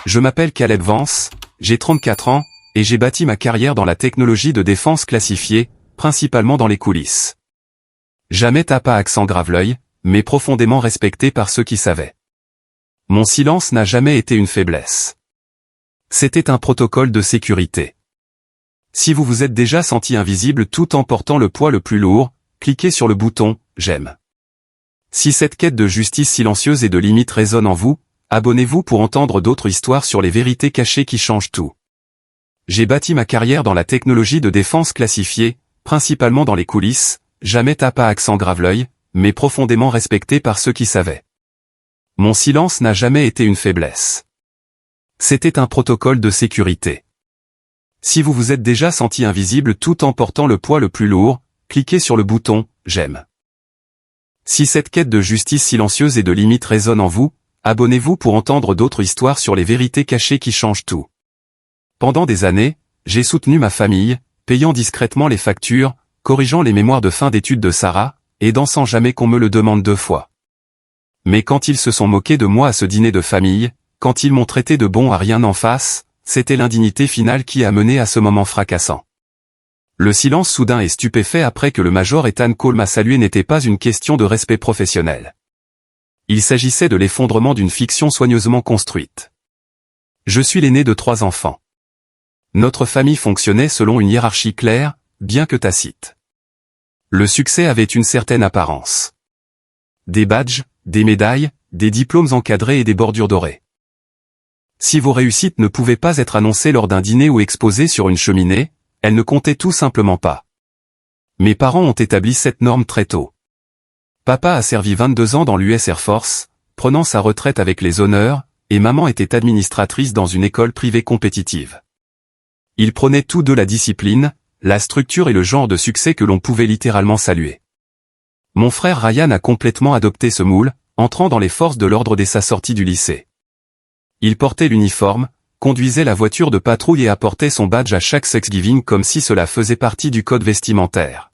Je m'appelle Caleb Vance, j'ai 34 ans, et j'ai bâti ma carrière dans la technologie de défense classifiée, principalement dans les coulisses. Jamais tape à accent grave-l'œil, mais profondément respecté par ceux qui savaient. Mon silence n'a jamais été une faiblesse. C'était un protocole de sécurité. Si vous vous êtes déjà senti invisible tout en portant le poids le plus lourd, cliquez sur le bouton « J'aime ». Si cette quête de justice silencieuse et de limites résonne en vous, abonnez-vous pour entendre d'autres histoires sur les vérités cachées qui changent tout. J'ai bâti ma carrière dans la technologie de défense classifiée, principalement dans les coulisses, jamais tape à accent grave-l'œil, mais profondément respecté par ceux qui savaient. Mon silence n'a jamais été une faiblesse. C'était un protocole de sécurité. Si vous vous êtes déjà senti invisible tout en portant le poids le plus lourd, cliquez sur le bouton « J'aime ». Si cette quête de justice silencieuse et de limites résonne en vous, abonnez-vous pour entendre d'autres histoires sur les vérités cachées qui changent tout. Pendant des années, j'ai soutenu ma famille, payant discrètement les factures, corrigeant les mémoires de fin d'études de Sarah, aidant sans jamais qu'on me le demande 2 fois. Mais quand ils se sont moqués de moi à ce dîner de famille, quand ils m'ont traité de bon à rien en face, c'était l'indignité finale qui a mené à ce moment fracassant. Le silence soudain et stupéfait après que le major Ethan Cole m'a salué n'était pas une question de respect professionnel. Il s'agissait de l'effondrement d'une fiction soigneusement construite. Je suis l'aîné de 3 enfants. Notre famille fonctionnait selon une hiérarchie claire, bien que tacite. Le succès avait une certaine apparence. Des badges, des médailles, des diplômes encadrés et des bordures dorées. Si vos réussites ne pouvaient pas être annoncées lors d'un dîner ou exposées sur une cheminée, elles ne comptaient tout simplement pas. Mes parents ont établi cette norme très tôt. Papa a servi 22 ans dans l'US Air Force, prenant sa retraite avec les honneurs, et maman était administratrice dans une école privée compétitive. Ils prenaient tous deux la discipline, la structure et le genre de succès que l'on pouvait littéralement saluer. Mon frère Ryan a complètement adopté ce moule, entrant dans les forces de l'ordre dès sa sortie du lycée. Il portait l'uniforme, conduisait la voiture de patrouille et apportait son badge à chaque Thanksgiving comme si cela faisait partie du code vestimentaire.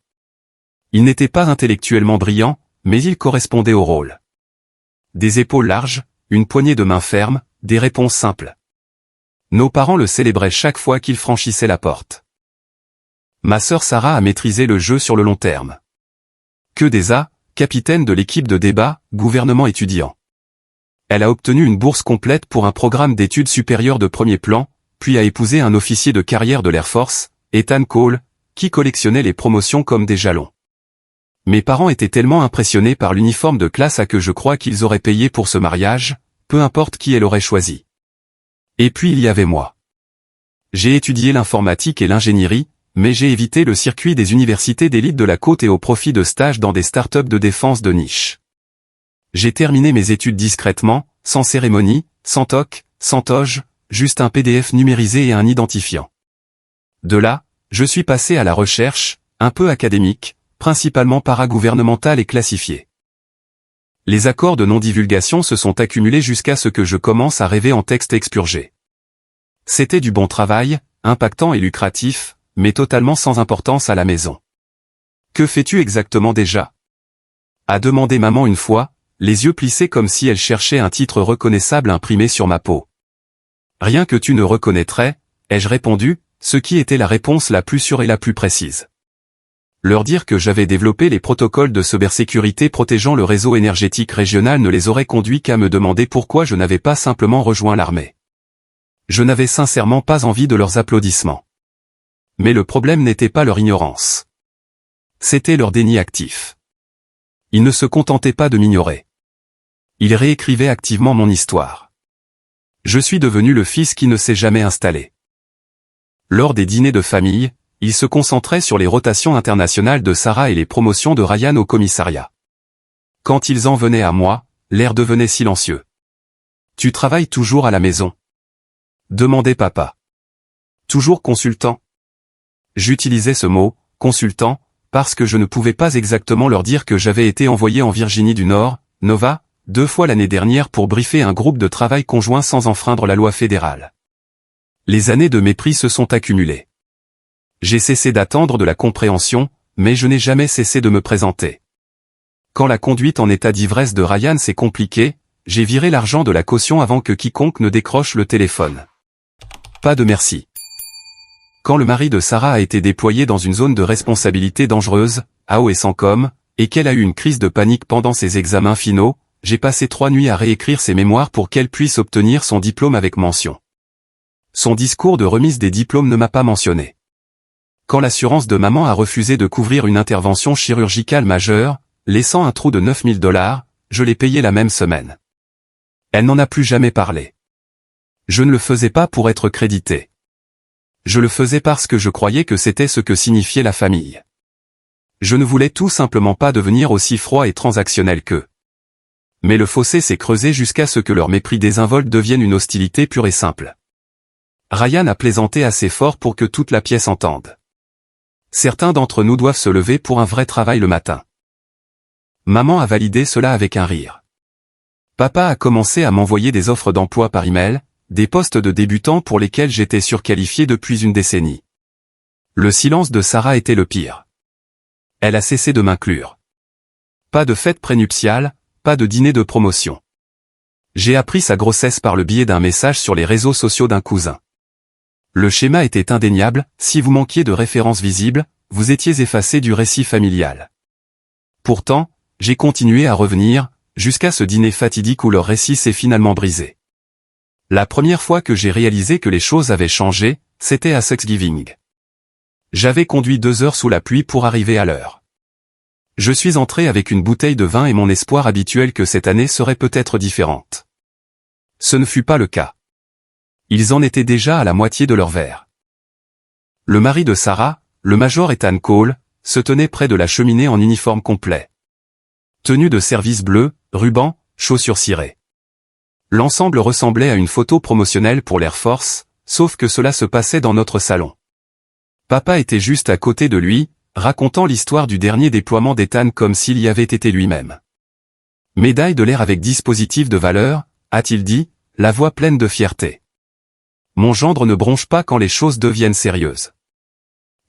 Il n'était pas intellectuellement brillant, mais il correspondait au rôle. Des épaules larges, une poignée de main ferme, des réponses simples. Nos parents le célébraient chaque fois qu'il franchissait la porte. Ma sœur Sarah a maîtrisé le jeu sur le long terme. Que des A, capitaine de l'équipe de débat, gouvernement étudiant. Elle a obtenu une bourse complète pour un programme d'études supérieures de premier plan, puis a épousé un officier de carrière de l'Air Force, Ethan Cole, qui collectionnait les promotions comme des jalons. Mes parents étaient tellement impressionnés par l'uniforme de classe à que je crois qu'ils auraient payé pour ce mariage, peu importe qui elle aurait choisi. Et puis il y avait moi. J'ai étudié l'informatique et l'ingénierie, mais j'ai évité le circuit des universités d'élite de la côte et au profit de stages dans des startups de défense de niche. J'ai terminé mes études discrètement, sans cérémonie, sans toc, sans toge, juste un PDF numérisé et un identifiant. De là, je suis passé à la recherche, un peu académique, principalement paragouvernementale et classifiée. Les accords de non-divulgation se sont accumulés jusqu'à ce que je commence à rêver en texte expurgé. C'était du bon travail, impactant et lucratif, mais totalement sans importance à la maison. « Que fais-tu exactement déjà ?» a demandé maman une fois, les yeux plissés comme si elle cherchait un titre reconnaissable imprimé sur ma peau. « Rien que tu ne reconnaîtrais, ai-je répondu, ce qui était la réponse la plus sûre et la plus précise. Leur dire que j'avais développé les protocoles de cybersécurité protégeant le réseau énergétique régional ne les aurait conduits qu'à me demander pourquoi je n'avais pas simplement rejoint l'armée. Je n'avais sincèrement pas envie de leurs applaudissements. Mais le problème n'était pas leur ignorance. C'était leur déni actif. Ils ne se contentaient pas de m'ignorer. Ils réécrivaient activement mon histoire. Je suis devenu le fils qui ne s'est jamais installé. Lors des dîners de famille, ils se concentraient sur les rotations internationales de Sarah et les promotions de Ryan au commissariat. Quand ils en venaient à moi, l'air devenait silencieux. « Tu travailles toujours à la maison ?» demandait papa. « Toujours consultant ?» J'utilisais ce mot, consultant, parce que je ne pouvais pas exactement leur dire que j'avais été envoyé en Virginie du Nord, Nova, 2 fois l'année dernière pour briefer un groupe de travail conjoint sans enfreindre la loi fédérale. Les années de mépris se sont accumulées. J'ai cessé d'attendre de la compréhension, mais je n'ai jamais cessé de me présenter. Quand la conduite en état d'ivresse de Ryan s'est compliquée, j'ai viré l'argent de la caution avant que quiconque ne décroche le téléphone. Pas de merci. Quand le mari de Sarah a été déployé dans une zone de responsabilité dangereuse, à eau et sans com, et qu'elle a eu une crise de panique pendant ses examens finaux, j'ai passé 3 nuits à réécrire ses mémoires pour qu'elle puisse obtenir son diplôme avec mention. Son discours de remise des diplômes ne m'a pas mentionné. Quand l'assurance de maman a refusé de couvrir une intervention chirurgicale majeure, laissant un trou de 9 000 $, je l'ai payé la même semaine. Elle n'en a plus jamais parlé. Je ne le faisais pas pour être crédité. Je le faisais parce que je croyais que c'était ce que signifiait la famille. Je ne voulais tout simplement pas devenir aussi froid et transactionnel qu'eux. Mais le fossé s'est creusé jusqu'à ce que leur mépris désinvolte devienne une hostilité pure et simple. Ryan a plaisanté assez fort pour que toute la pièce entende. Certains d'entre nous doivent se lever pour un vrai travail le matin. Maman a validé cela avec un rire. Papa a commencé à m'envoyer des offres d'emploi par email, des postes de débutants pour lesquels j'étais surqualifié depuis une décennie. Le silence de Sarah était le pire. Elle a cessé de m'inclure. Pas de fête prénuptiale, pas de dîner de promotion. J'ai appris sa grossesse par le biais d'un message sur les réseaux sociaux d'un cousin. Le schéma était indéniable, si vous manquiez de références visibles, vous étiez effacé du récit familial. Pourtant, j'ai continué à revenir, jusqu'à ce dîner fatidique où leur récit s'est finalement brisé. La première fois que j'ai réalisé que les choses avaient changé, c'était à Thanksgiving. J'avais conduit 2 heures sous la pluie pour arriver à l'heure. Je suis entré avec une bouteille de vin et mon espoir habituel que cette année serait peut-être différente. Ce ne fut pas le cas. Ils en étaient déjà à la moitié de leur verre. Le mari de Sarah, le major Ethan Cole, se tenait près de la cheminée en uniforme complet. Tenue de service bleu, ruban, chaussures cirées. L'ensemble ressemblait à une photo promotionnelle pour l'Air Force, sauf que cela se passait dans notre salon. Papa était juste à côté de lui, racontant l'histoire du dernier déploiement d'Ethan comme s'il y avait été lui-même. Médaille de l'air avec dispositif de valeur, a-t-il dit, la voix pleine de fierté. Mon gendre ne bronche pas quand les choses deviennent sérieuses.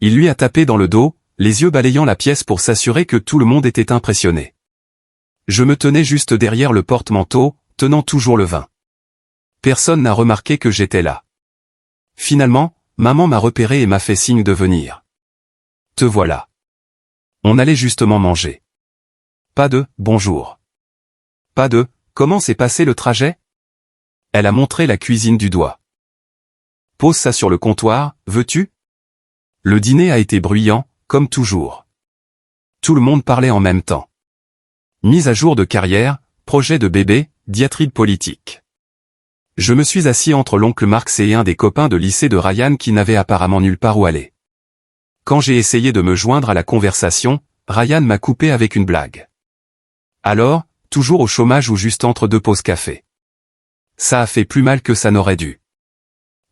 Il lui a tapé dans le dos, les yeux balayant la pièce pour s'assurer que tout le monde était impressionné. Je me tenais juste derrière le porte-manteau, tenant toujours le vin. Personne n'a remarqué que j'étais là. Finalement, maman m'a repéré et m'a fait signe de venir. Te voilà. On allait justement manger. Pas de « bonjour ». Pas de « comment s'est passé le trajet ?» Elle a montré la cuisine du doigt. Pose ça sur le comptoir, veux-tu? Le dîner a été bruyant, comme toujours. Tout le monde parlait en même temps. Mise à jour de carrière, projet de bébé, diatribe politique. Je me suis assis entre l'oncle Marx et un des copains de lycée de Ryan qui n'avait apparemment nulle part où aller. Quand j'ai essayé de me joindre à la conversation, Ryan m'a coupé avec une blague. Alors, toujours au chômage ou juste entre 2 pauses café. Ça a fait plus mal que ça n'aurait dû.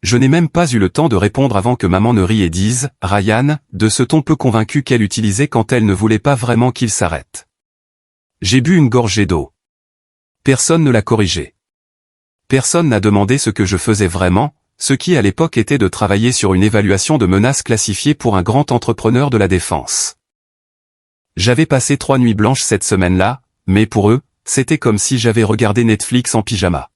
Je n'ai même pas eu le temps de répondre avant que maman ne rie et dise, Ryan, de ce ton peu convaincu qu'elle utilisait quand elle ne voulait pas vraiment qu'il s'arrête. J'ai bu une gorgée d'eau. Personne ne l'a corrigé. Personne n'a demandé ce que je faisais vraiment, ce qui à l'époque était de travailler sur une évaluation de menaces classifiées pour un grand entrepreneur de la défense. J'avais passé 3 nuits blanches cette semaine-là, mais pour eux, c'était comme si j'avais regardé Netflix en pyjama.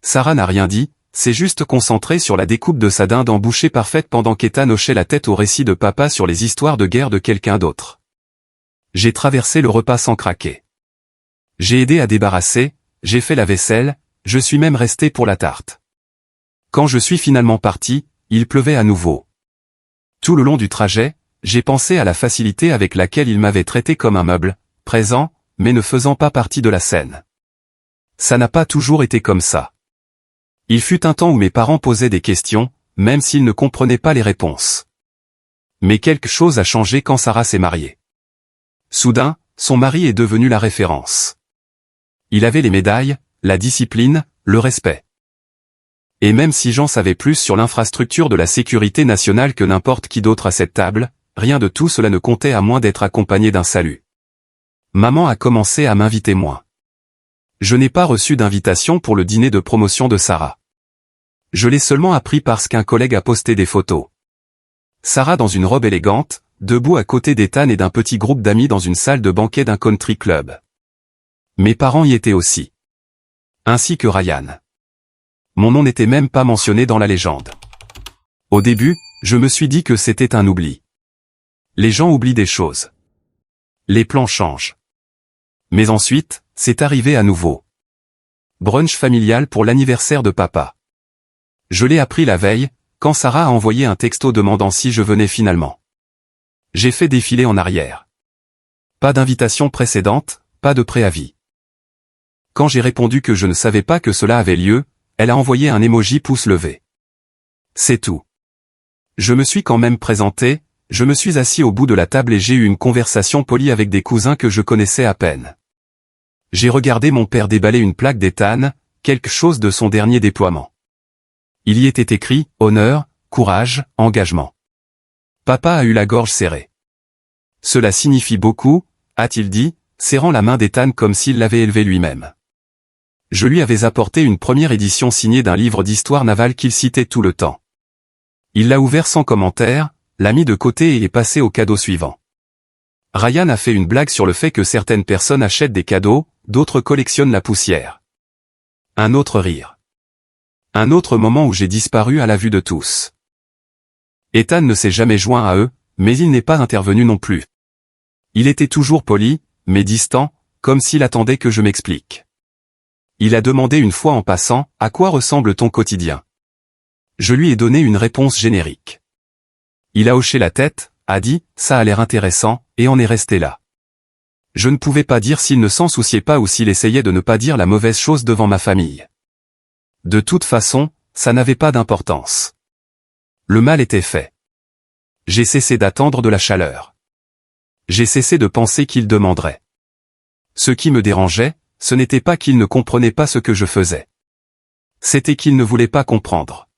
Sarah n'a rien dit, s'est juste concentrée sur la découpe de sa dinde en bouchée parfaite pendant qu'Ethan hochait la tête au récit de papa sur les histoires de guerre de quelqu'un d'autre. J'ai traversé le repas sans craquer. J'ai aidé à débarrasser, j'ai fait la vaisselle, je suis même resté pour la tarte. Quand je suis finalement parti, il pleuvait à nouveau. Tout le long du trajet, j'ai pensé à la facilité avec laquelle il m'avait traité comme un meuble, présent, mais ne faisant pas partie de la scène. Ça n'a pas toujours été comme ça. Il fut un temps où mes parents posaient des questions, même s'ils ne comprenaient pas les réponses. Mais quelque chose a changé quand Sarah s'est mariée. Soudain, son mari est devenu la référence. Il avait les médailles, la discipline, le respect. Et même si j'en savais plus sur l'infrastructure de la sécurité nationale que n'importe qui d'autre à cette table, rien de tout cela ne comptait à moins d'être accompagné d'un salut. Maman a commencé à m'inviter moins. Je n'ai pas reçu d'invitation pour le dîner de promotion de Sarah. Je l'ai seulement appris parce qu'un collègue a posté des photos. Sarah dans une robe élégante, debout à côté d'Ethan et d'un petit groupe d'amis dans une salle de banquet d'un country club. Mes parents y étaient aussi. Ainsi que Ryan. Mon nom n'était même pas mentionné dans la légende. Au début, je me suis dit que c'était un oubli. Les gens oublient des choses. Les plans changent. Mais ensuite, c'est arrivé à nouveau. Brunch familial pour l'anniversaire de papa. Je l'ai appris la veille, quand Sarah a envoyé un texto demandant si je venais finalement. J'ai fait défiler en arrière. Pas d'invitation précédente, pas de préavis. Quand j'ai répondu que je ne savais pas que cela avait lieu, elle a envoyé un emoji pouce levé. C'est tout. Je me suis quand même présenté, je me suis assis au bout de la table et j'ai eu une conversation polie avec des cousins que je connaissais à peine. J'ai regardé mon père déballer une plaque d'Ethan, quelque chose de son dernier déploiement. Il y était écrit « Honneur, courage, engagement ». Papa a eu la gorge serrée. « Cela signifie beaucoup », a-t-il dit, serrant la main d'Ethan comme s'il l'avait élevé lui-même. Je lui avais apporté une première édition signée d'un livre d'histoire navale qu'il citait tout le temps. Il l'a ouvert sans commentaire, l'a mis de côté et est passé au cadeau suivant. Ryan a fait une blague sur le fait que certaines personnes achètent des cadeaux, d'autres collectionnent la poussière. Un autre rire. Un autre moment où j'ai disparu à la vue de tous. Ethan ne s'est jamais joint à eux, mais il n'est pas intervenu non plus. Il était toujours poli, mais distant, comme s'il attendait que je m'explique. Il a demandé une fois en passant, « À quoi ressemble ton quotidien ?» Je lui ai donné une réponse générique. Il a hoché la tête, a dit, « Ça a l'air intéressant », et en est resté là. Je ne pouvais pas dire s'il ne s'en souciait pas ou s'il essayait de ne pas dire la mauvaise chose devant ma famille. De toute façon, ça n'avait pas d'importance. Le mal était fait. J'ai cessé d'attendre de la chaleur. J'ai cessé de penser qu'il demanderait. Ce qui me dérangeait, ce n'était pas qu'il ne comprenait pas ce que je faisais. C'était qu'ils ne voulaient pas comprendre.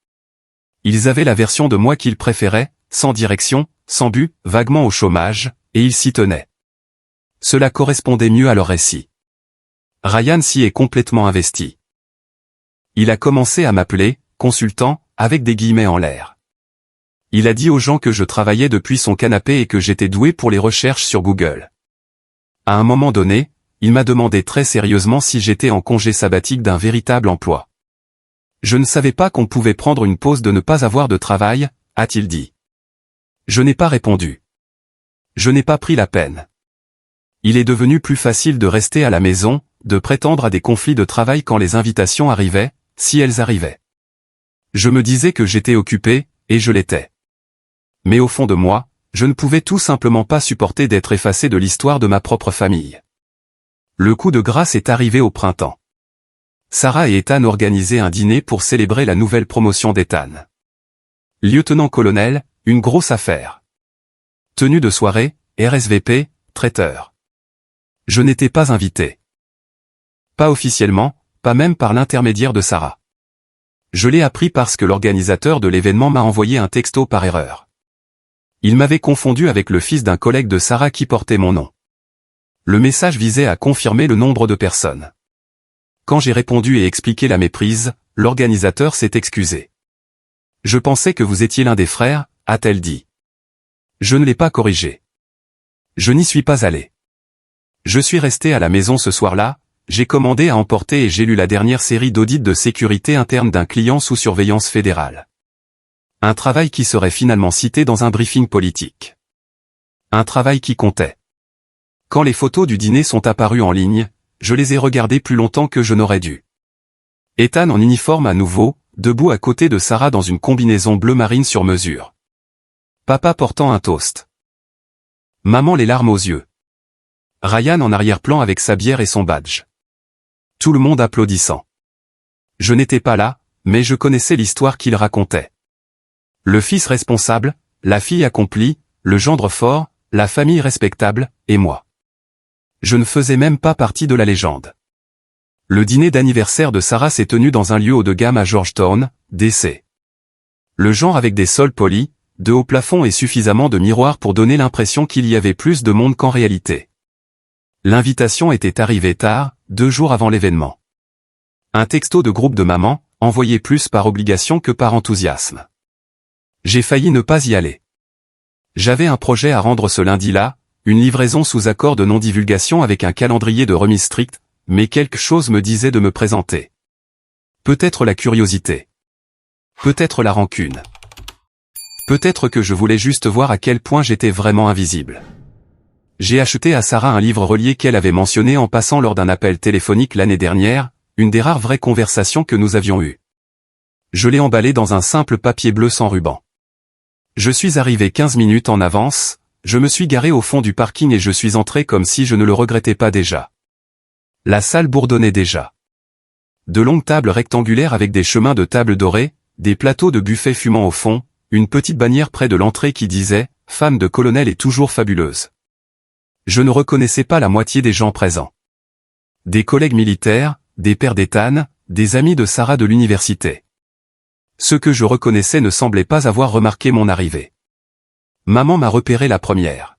Ils avaient la version de moi qu'ils préféraient, sans direction, sans but, vaguement au chômage, et ils s'y tenaient. Cela correspondait mieux à leur récit. Ryan s'y est complètement investi. Il a commencé à m'appeler « consultant » avec des guillemets en l'air. Il a dit aux gens que je travaillais depuis son canapé et que j'étais doué pour les recherches sur Google. À un moment donné, il m'a demandé très sérieusement si j'étais en congé sabbatique d'un véritable emploi. Je ne savais pas qu'on pouvait prendre une pause de ne pas avoir de travail, a-t-il dit. Je n'ai pas répondu. Je n'ai pas pris la peine. Il est devenu plus facile de rester à la maison, de prétendre à des conflits de travail quand les invitations arrivaient, si elles arrivaient. Je me disais que j'étais occupé, et je l'étais. Mais au fond de moi, je ne pouvais tout simplement pas supporter d'être effacé de l'histoire de ma propre famille. Le coup de grâce est arrivé au printemps. Sarah et Ethan organisaient un dîner pour célébrer la nouvelle promotion d'Ethan. Lieutenant-colonel, une grosse affaire. Tenue de soirée, RSVP, traiteur. Je n'étais pas invité. Pas officiellement, pas même par l'intermédiaire de Sarah. Je l'ai appris parce que l'organisateur de l'événement m'a envoyé un texto par erreur. Il m'avait confondu avec le fils d'un collègue de Sarah qui portait mon nom. Le message visait à confirmer le nombre de personnes. Quand j'ai répondu et expliqué la méprise, l'organisateur s'est excusé. « Je pensais que vous étiez l'un des frères », a-t-elle dit. Je ne l'ai pas corrigé. Je n'y suis pas allé. Je suis resté à la maison ce soir-là, j'ai commandé à emporter et j'ai lu la dernière série d'audits de sécurité interne d'un client sous surveillance fédérale. Un travail qui serait finalement cité dans un briefing politique. Un travail qui comptait. Quand les photos du dîner sont apparues en ligne, je les ai regardées plus longtemps que je n'aurais dû. Ethan en uniforme à nouveau, debout à côté de Sarah dans une combinaison bleu marine sur mesure. Papa portant un toast. Maman les larmes aux yeux. Ryan en arrière-plan avec sa bière et son badge. Tout le monde applaudissant. Je n'étais pas là, mais je connaissais l'histoire qu'il racontait. Le fils responsable, la fille accomplie, le gendre fort, la famille respectable, et moi. Je ne faisais même pas partie de la légende. Le dîner d'anniversaire de Sarah s'est tenu dans un lieu haut de gamme à Georgetown, DC. Le genre avec des sols polis, de hauts plafonds et suffisamment de miroirs pour donner l'impression qu'il y avait plus de monde qu'en réalité. L'invitation était arrivée tard, 2 jours avant l'événement. Un texto de groupe de maman, envoyé plus par obligation que par enthousiasme. J'ai failli ne pas y aller. J'avais un projet à rendre ce lundi-là, une livraison sous accord de non-divulgation avec un calendrier de remise strict, mais quelque chose me disait de me présenter. Peut-être la curiosité. Peut-être la rancune. Peut-être que je voulais juste voir à quel point j'étais vraiment invisible. J'ai acheté à Sarah un livre relié qu'elle avait mentionné en passant lors d'un appel téléphonique l'année dernière, une des rares vraies conversations que nous avions eues. Je l'ai emballé dans un simple papier bleu sans ruban. Je suis arrivé 15 minutes en avance, je me suis garé au fond du parking et je suis entré comme si je ne le regrettais pas déjà. La salle bourdonnait déjà. De longues tables rectangulaires avec des chemins de table dorés, des plateaux de buffet fumant au fond, une petite bannière près de l'entrée qui disait « Femme de colonel est toujours fabuleuse ». Je ne reconnaissais pas la moitié des gens présents. Des collègues militaires, des pères d'Ethan, des amis de Sarah de l'université. Ceux que je reconnaissais ne semblaient pas avoir remarqué mon arrivée. Maman m'a repéré la première.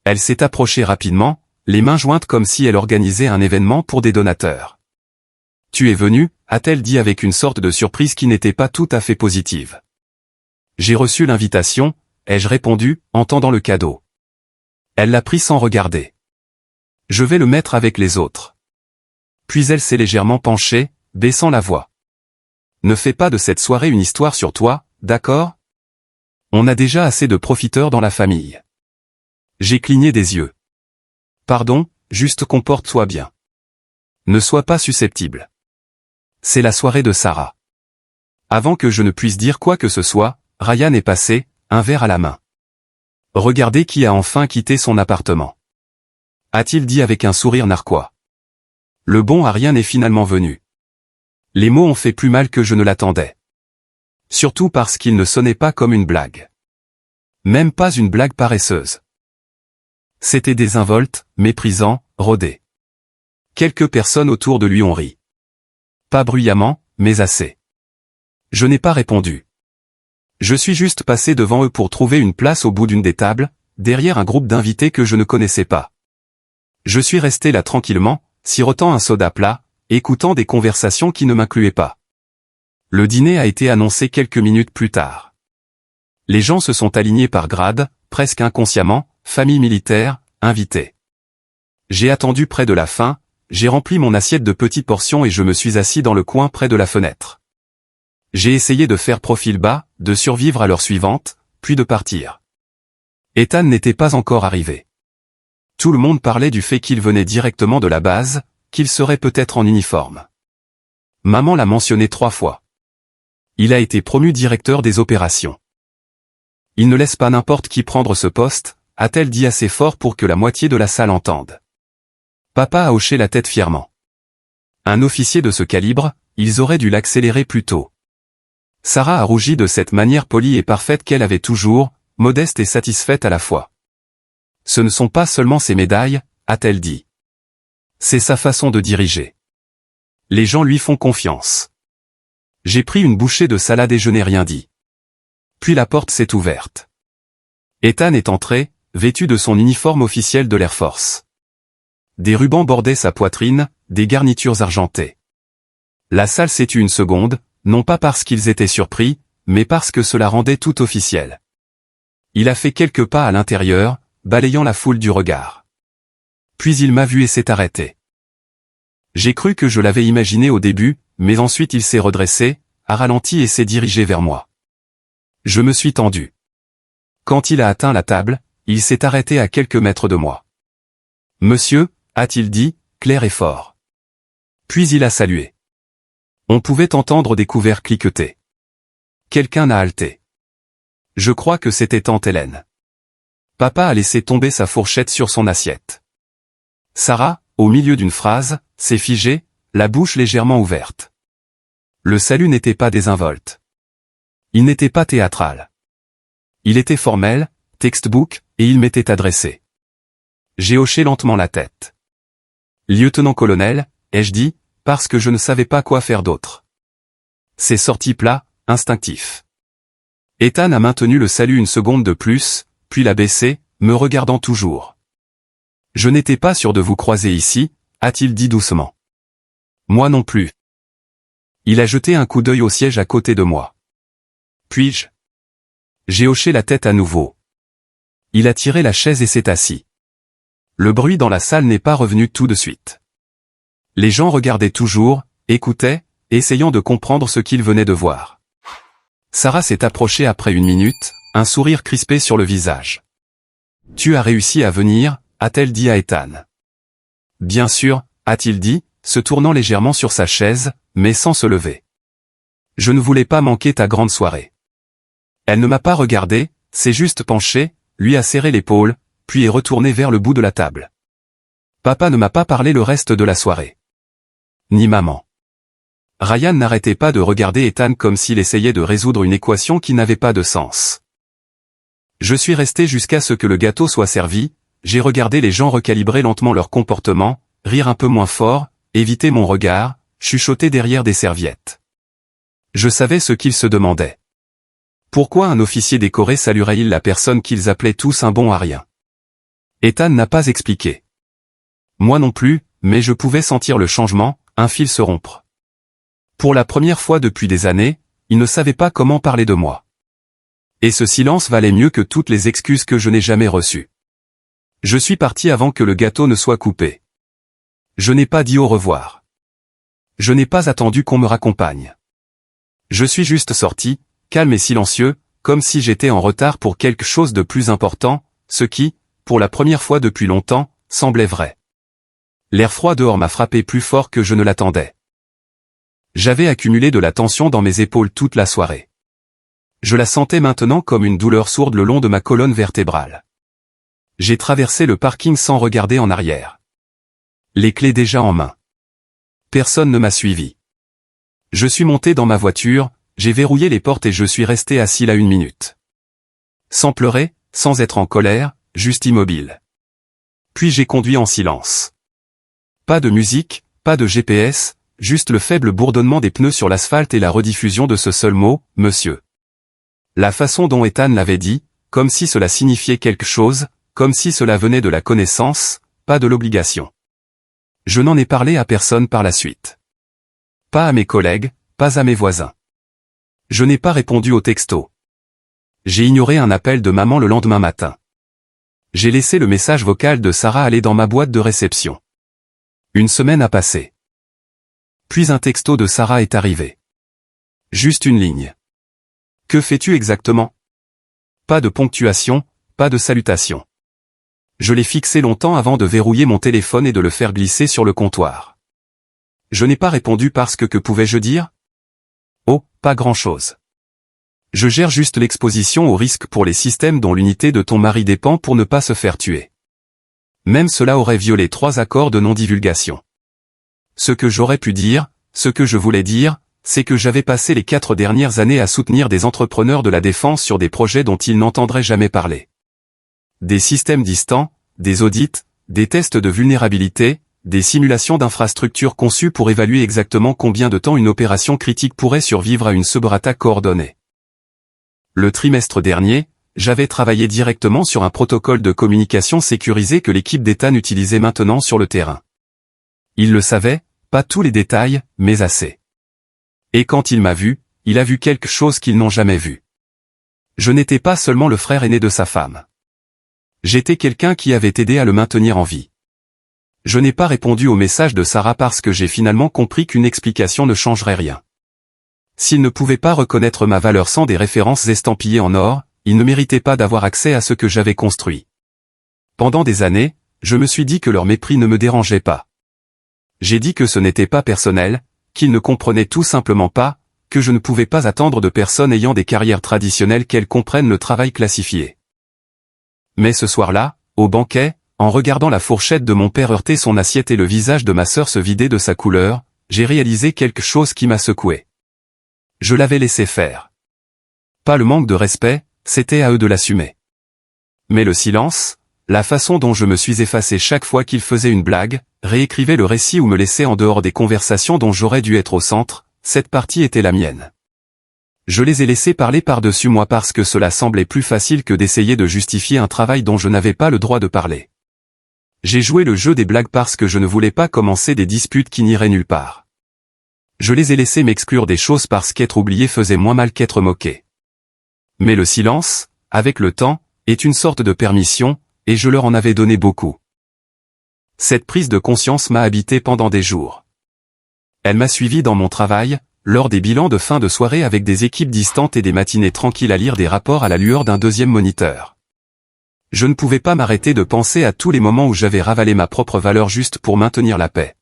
Elle s'est approchée rapidement, les mains jointes comme si elle organisait un événement pour des donateurs. « Tu es venu ?» a-t-elle dit avec une sorte de surprise qui n'était pas tout à fait positive. J'ai reçu l'invitation, ai-je répondu, en tendant le cadeau. Elle l'a pris sans regarder. Je vais le mettre avec les autres. Puis elle s'est légèrement penchée, baissant la voix. Ne fais pas de cette soirée une histoire sur toi, d'accord ? On a déjà assez de profiteurs dans la famille. J'ai cligné des yeux. Pardon, juste comporte-toi bien. Ne sois pas susceptible. C'est la soirée de Sarah. Avant que je ne puisse dire quoi que ce soit, Ryan est passé, un verre à la main. Regardez qui a enfin quitté son appartement. A-t-il dit avec un sourire narquois. Le bon Ryan est finalement venu. Les mots ont fait plus mal que je ne l'attendais. Surtout parce qu'il ne sonnait pas comme une blague. Même pas une blague paresseuse. C'était désinvolte, méprisant, rodé. Quelques personnes autour de lui ont ri. Pas bruyamment, mais assez. Je n'ai pas répondu. Je suis juste passé devant eux pour trouver une place au bout d'une des tables, derrière un groupe d'invités que je ne connaissais pas. Je suis resté là tranquillement, sirotant un soda plat, écoutant des conversations qui ne m'incluaient pas. Le dîner a été annoncé quelques minutes plus tard. Les gens se sont alignés par grade, presque inconsciemment, famille militaire, invités. J'ai attendu près de la fin, j'ai rempli mon assiette de petites portions et je me suis assis dans le coin près de la fenêtre. J'ai essayé de faire profil bas, de survivre à l'heure suivante, puis de partir. Ethan n'était pas encore arrivé. Tout le monde parlait du fait qu'il venait directement de la base, qu'il serait peut-être en uniforme. Maman l'a mentionné 3 fois. Il a été promu directeur des opérations. Il ne laisse pas n'importe qui prendre ce poste, a-t-elle dit assez fort pour que la moitié de la salle entende. Papa a hoché la tête fièrement. Un officier de ce calibre, ils auraient dû l'accélérer plus tôt. Sarah a rougi de cette manière polie et parfaite qu'elle avait toujours, modeste et satisfaite à la fois. Ce ne sont pas seulement ses médailles, a-t-elle dit. C'est sa façon de diriger. Les gens lui font confiance. J'ai pris une bouchée de salade et je n'ai rien dit. Puis la porte s'est ouverte. Ethan est entré, vêtu de son uniforme officiel de l'Air Force. Des rubans bordaient sa poitrine, des garnitures argentées. La salle s'est tue une seconde, non pas parce qu'ils étaient surpris, mais parce que cela rendait tout officiel. Il a fait quelques pas à l'intérieur, balayant la foule du regard. Puis il m'a vu et s'est arrêté. J'ai cru que je l'avais imaginé au début, mais ensuite il s'est redressé, a ralenti et s'est dirigé vers moi. Je me suis tendu. Quand il a atteint la table, il s'est arrêté à quelques mètres de moi. « Monsieur » a-t-il dit, clair et fort. Puis il a salué. On pouvait entendre des couverts cliqueter. Quelqu'un a halté. Je crois que c'était tante Hélène. Papa a laissé tomber sa fourchette sur son assiette. Sarah, au milieu d'une phrase, s'est figée, la bouche légèrement ouverte. Le salut n'était pas désinvolte. Il n'était pas théâtral. Il était formel, textbook, et il m'était adressé. J'ai hoché lentement la tête. Lieutenant-colonel, ai-je dit, parce que je ne savais pas quoi faire d'autre. C'est sorti plat, instinctif. Ethan a maintenu le salut une seconde de plus, puis l'a baissé, me regardant toujours. Je n'étais pas sûr de vous croiser ici, a-t-il dit doucement. Moi non plus. Il a jeté un coup d'œil au siège à côté de moi. Puis-je ? J'ai hoché la tête à nouveau. Il a tiré la chaise et s'est assis. Le bruit dans la salle n'est pas revenu tout de suite. Les gens regardaient toujours, écoutaient, essayant de comprendre ce qu'il venait de voir. Sarah s'est approchée après une minute, un sourire crispé sur le visage. « Tu as réussi à venir ?» a-t-elle dit à Ethan. « Bien sûr » a-t-il dit, se tournant légèrement sur sa chaise, mais sans se lever. « Je ne voulais pas manquer ta grande soirée. » Elle ne m'a pas regardé, s'est juste penchée, lui a serré l'épaule, puis est retournée vers le bout de la table. Papa ne m'a pas parlé le reste de la soirée. Ni maman. Ryan n'arrêtait pas de regarder Ethan comme s'il essayait de résoudre une équation qui n'avait pas de sens. Je suis resté jusqu'à ce que le gâteau soit servi, j'ai regardé les gens recalibrer lentement leur comportement, rire un peu moins fort, éviter mon regard, chuchoter derrière des serviettes. Je savais ce qu'ils se demandaient. Pourquoi un officier décoré saluerait-il la personne qu'ils appelaient tous un bon à rien? Ethan n'a pas expliqué. Moi non plus, mais je pouvais sentir le changement, un fil se rompre. Pour la première fois depuis des années, il ne savait pas comment parler de moi. Et ce silence valait mieux que toutes les excuses que je n'ai jamais reçues. Je suis parti avant que le gâteau ne soit coupé. Je n'ai pas dit au revoir. Je n'ai pas attendu qu'on me raccompagne. Je suis juste sorti, calme et silencieux, comme si j'étais en retard pour quelque chose de plus important, ce qui, pour la première fois depuis longtemps, semblait vrai. L'air froid dehors m'a frappé plus fort que je ne l'attendais. J'avais accumulé de la tension dans mes épaules toute la soirée. Je la sentais maintenant comme une douleur sourde le long de ma colonne vertébrale. J'ai traversé le parking sans regarder en arrière. Les clés déjà en main. Personne ne m'a suivi. Je suis monté dans ma voiture, j'ai verrouillé les portes et je suis resté assis là 1 minute. Sans pleurer, sans être en colère, juste immobile. Puis j'ai conduit en silence. Pas de musique, pas de GPS, juste le faible bourdonnement des pneus sur l'asphalte et la rediffusion de ce seul mot, monsieur. La façon dont Ethan l'avait dit, comme si cela signifiait quelque chose, comme si cela venait de la connaissance, pas de l'obligation. Je n'en ai parlé à personne par la suite. Pas à mes collègues, pas à mes voisins. Je n'ai pas répondu au texto. J'ai ignoré un appel de maman le lendemain matin. J'ai laissé le message vocal de Sarah aller dans ma boîte de réception. 1 semaine a passé. Puis un texto de Sarah est arrivé. Juste une ligne. Que fais-tu exactement? Pas de ponctuation, pas de salutation. Je l'ai fixé longtemps avant de verrouiller mon téléphone et de le faire glisser sur le comptoir. Je n'ai pas répondu parce que pouvais-je dire? Oh, pas grand-chose. Je gère juste l'exposition au risque pour les systèmes dont l'unité de ton mari dépend pour ne pas se faire tuer. Même cela aurait violé 3 accords de non-divulgation. Ce que j'aurais pu dire, ce que je voulais dire, c'est que j'avais passé les 4 dernières années à soutenir des entrepreneurs de la défense sur des projets dont ils n'entendraient jamais parler. Des systèmes distants, des audits, des tests de vulnérabilité, des simulations d'infrastructures conçues pour évaluer exactement combien de temps une opération critique pourrait survivre à une cyberattaque coordonnée. Le trimestre dernier, j'avais travaillé directement sur un protocole de communication sécurisé que l'équipe d'Ethan utilisait maintenant sur le terrain. Il le savait, pas tous les détails, mais assez. Et quand il m'a vu, il a vu quelque chose qu'ils n'ont jamais vu. Je n'étais pas seulement le frère aîné de sa femme. J'étais quelqu'un qui avait aidé à le maintenir en vie. Je n'ai pas répondu au message de Sarah parce que j'ai finalement compris qu'une explication ne changerait rien. S'il ne pouvait pas reconnaître ma valeur sans des références estampillées en or, il ne méritait pas d'avoir accès à ce que j'avais construit. Pendant des années, je me suis dit que leur mépris ne me dérangeait pas. J'ai dit que ce n'était pas personnel, qu'ils ne comprenaient tout simplement pas, que je ne pouvais pas attendre de personnes ayant des carrières traditionnelles qu'elles comprennent le travail classifié. Mais ce soir-là, au banquet, en regardant la fourchette de mon père heurter son assiette et le visage de ma sœur se vider de sa couleur, j'ai réalisé quelque chose qui m'a secoué. Je l'avais laissé faire. Pas le manque de respect, c'était à eux de l'assumer. Mais le silence, la façon dont je me suis effacé chaque fois qu'ils faisaient une blague, réécrivaient le récit ou me laissaient en dehors des conversations dont j'aurais dû être au centre, cette partie était la mienne. Je les ai laissés parler par-dessus moi parce que cela semblait plus facile que d'essayer de justifier un travail dont je n'avais pas le droit de parler. J'ai joué le jeu des blagues parce que je ne voulais pas commencer des disputes qui n'iraient nulle part. Je les ai laissés m'exclure des choses parce qu'être oublié faisait moins mal qu'être moqué. Mais le silence, avec le temps, est une sorte de permission, et je leur en avais donné beaucoup. Cette prise de conscience m'a habité pendant des jours. Elle m'a suivi dans mon travail, lors des bilans de fin de soirée avec des équipes distantes et des matinées tranquilles à lire des rapports à la lueur d'un deuxième moniteur. Je ne pouvais pas m'arrêter de penser à tous les moments où j'avais ravalé ma propre valeur juste pour maintenir la paix.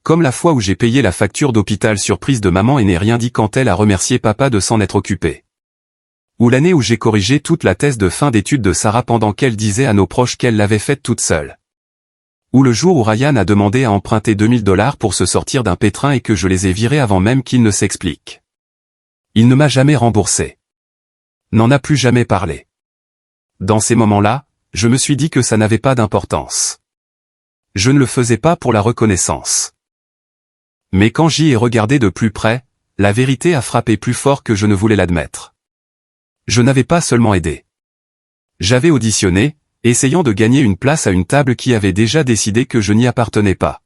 Comme la fois où j'ai payé la facture d'hôpital surprise de maman et n'ai rien dit quand elle a remercié papa de s'en être occupé. Ou l'année où j'ai corrigé toute la thèse de fin d'études de Sarah pendant qu'elle disait à nos proches qu'elle l'avait faite toute seule. Ou le jour où Ryan a demandé à emprunter $2000 pour se sortir d'un pétrin et que je les ai virés avant même qu'il ne s'explique. Il ne m'a jamais remboursé. N'en a plus jamais parlé. Dans ces moments-là, je me suis dit que ça n'avait pas d'importance. Je ne le faisais pas pour la reconnaissance. Mais quand j'y ai regardé de plus près, la vérité a frappé plus fort que je ne voulais l'admettre. Je n'avais pas seulement aidé. J'avais auditionné, essayant de gagner une place à une table qui avait déjà décidé que je n'y appartenais pas.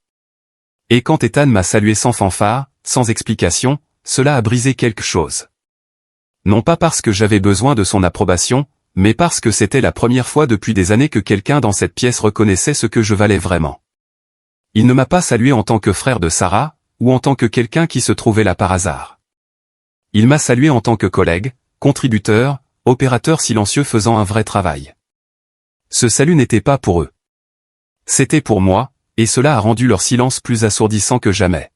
Et quand Ethan m'a salué sans fanfare, sans explication, cela a brisé quelque chose. Non pas parce que j'avais besoin de son approbation, mais parce que c'était la première fois depuis des années que quelqu'un dans cette pièce reconnaissait ce que je valais vraiment. Il ne m'a pas salué en tant que frère de Sarah, ou en tant que quelqu'un qui se trouvait là par hasard. Il m'a salué en tant que collègue, contributeur, opérateur silencieux faisant un vrai travail. Ce salut n'était pas pour eux. C'était pour moi, et cela a rendu leur silence plus assourdissant que jamais.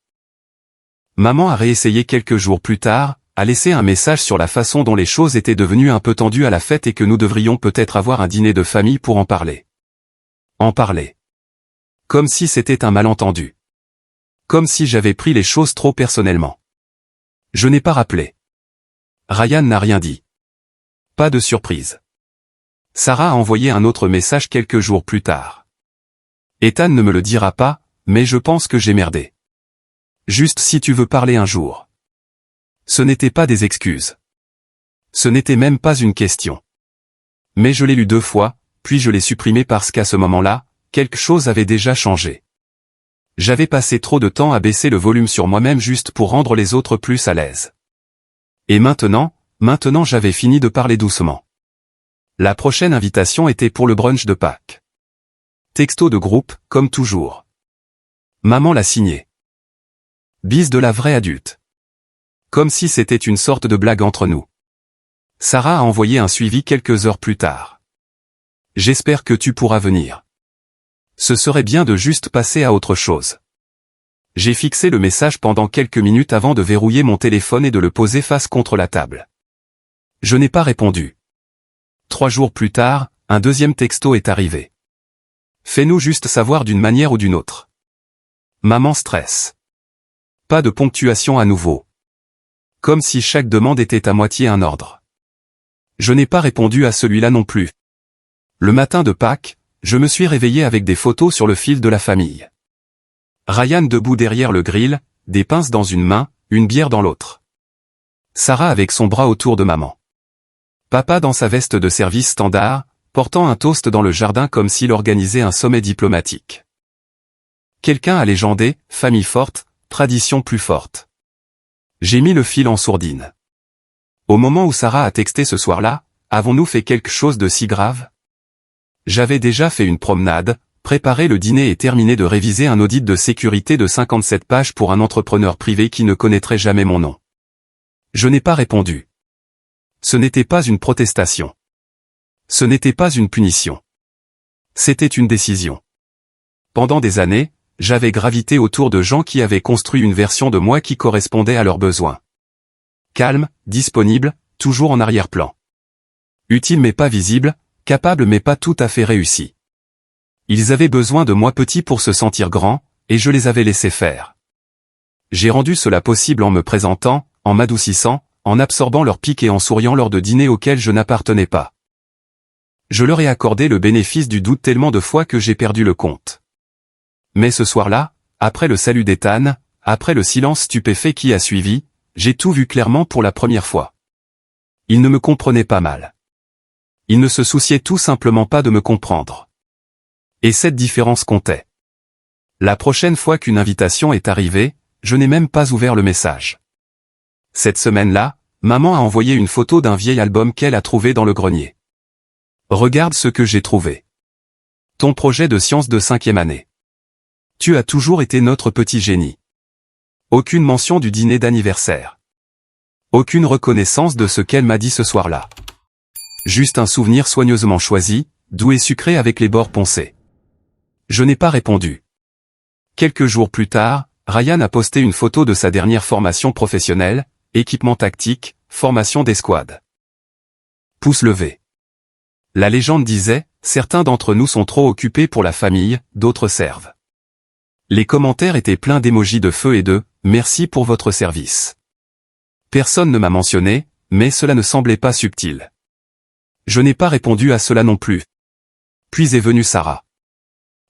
Maman a réessayé quelques jours plus tard, a laissé un message sur la façon dont les choses étaient devenues un peu tendues à la fête et que nous devrions peut-être avoir un dîner de famille pour en parler. En parler. Comme si c'était un malentendu. Comme si j'avais pris les choses trop personnellement. Je n'ai pas rappelé. Ryan n'a rien dit. Pas de surprise. Sarah a envoyé un autre message quelques jours plus tard. Ethan ne me le dira pas, mais je pense que j'ai merdé. Juste si tu veux parler un jour. Ce n'était pas des excuses. Ce n'était même pas une question. Mais je l'ai lu 2 fois, puis je l'ai supprimé parce qu'à ce moment-là, quelque chose avait déjà changé. J'avais passé trop de temps à baisser le volume sur moi-même juste pour rendre les autres plus à l'aise. Et maintenant j'avais fini de parler doucement. La prochaine invitation était pour le brunch de Pâques. Texto de groupe, comme toujours. Maman l'a signé. Bise de la vraie adulte. Comme si c'était une sorte de blague entre nous. Sarah a envoyé un suivi quelques heures plus tard. J'espère que tu pourras venir. Ce serait bien de juste passer à autre chose. J'ai fixé le message pendant quelques minutes avant de verrouiller mon téléphone et de le poser face contre la table. Je n'ai pas répondu. 3 jours plus tard, un deuxième texto est arrivé. Fais-nous juste savoir d'une manière ou d'une autre. Maman stresse. Pas de ponctuation à nouveau. Comme si chaque demande était à moitié un ordre. Je n'ai pas répondu à celui-là non plus. Le matin de Pâques, je me suis réveillé avec des photos sur le fil de la famille. Ryan debout derrière le grill, des pinces dans une main, une bière dans l'autre. Sarah avec son bras autour de maman. Papa dans sa veste de service standard, portant un toast dans le jardin comme s'il organisait un sommet diplomatique. Quelqu'un a légendé, famille forte, tradition plus forte. J'ai mis le fil en sourdine. Au moment où Sarah a texté ce soir-là, avons-nous fait quelque chose de si grave? J'avais déjà fait une promenade, préparé le dîner et terminé de réviser un audit de sécurité de 57 pages pour un entrepreneur privé qui ne connaîtrait jamais mon nom. Je n'ai pas répondu. Ce n'était pas une protestation. Ce n'était pas une punition. C'était une décision. Pendant des années, j'avais gravité autour de gens qui avaient construit une version de moi qui correspondait à leurs besoins. Calme, disponible, toujours en arrière-plan. Utile mais pas visible, capable mais pas tout à fait réussi. Ils avaient besoin de moi petit pour se sentir grand, et je les avais laissés faire. J'ai rendu cela possible en me présentant, en m'adoucissant, en absorbant leurs piques et en souriant lors de dîners auxquels je n'appartenais pas. Je leur ai accordé le bénéfice du doute tellement de fois que j'ai perdu le compte. Mais ce soir-là, après le salut d'Ethan, après le silence stupéfait qui a suivi, j'ai tout vu clairement pour la première fois. Ils ne me comprenaient pas mal. Ils ne se souciaient tout simplement pas de me comprendre. Et cette différence comptait. La prochaine fois qu'une invitation est arrivée, je n'ai même pas ouvert le message. Cette semaine-là, maman a envoyé une photo d'un vieil album qu'elle a trouvé dans le grenier. Regarde ce que j'ai trouvé. Ton projet de science de 5e année. Tu as toujours été notre petit génie. Aucune mention du dîner d'anniversaire. Aucune reconnaissance de ce qu'elle m'a dit ce soir-là. Juste un souvenir soigneusement choisi, doux et sucré avec les bords poncés. Je n'ai pas répondu. Quelques jours plus tard, Ryan a posté une photo de sa dernière formation professionnelle, équipement tactique, formation d'escouade. Pouce levé. La légende disait, certains d'entre nous sont trop occupés pour la famille, d'autres servent. Les commentaires étaient pleins d'émojis de feu et de « merci pour votre service ». Personne ne m'a mentionné, mais cela ne semblait pas subtil. Je n'ai pas répondu à cela non plus. Puis est venue Sarah.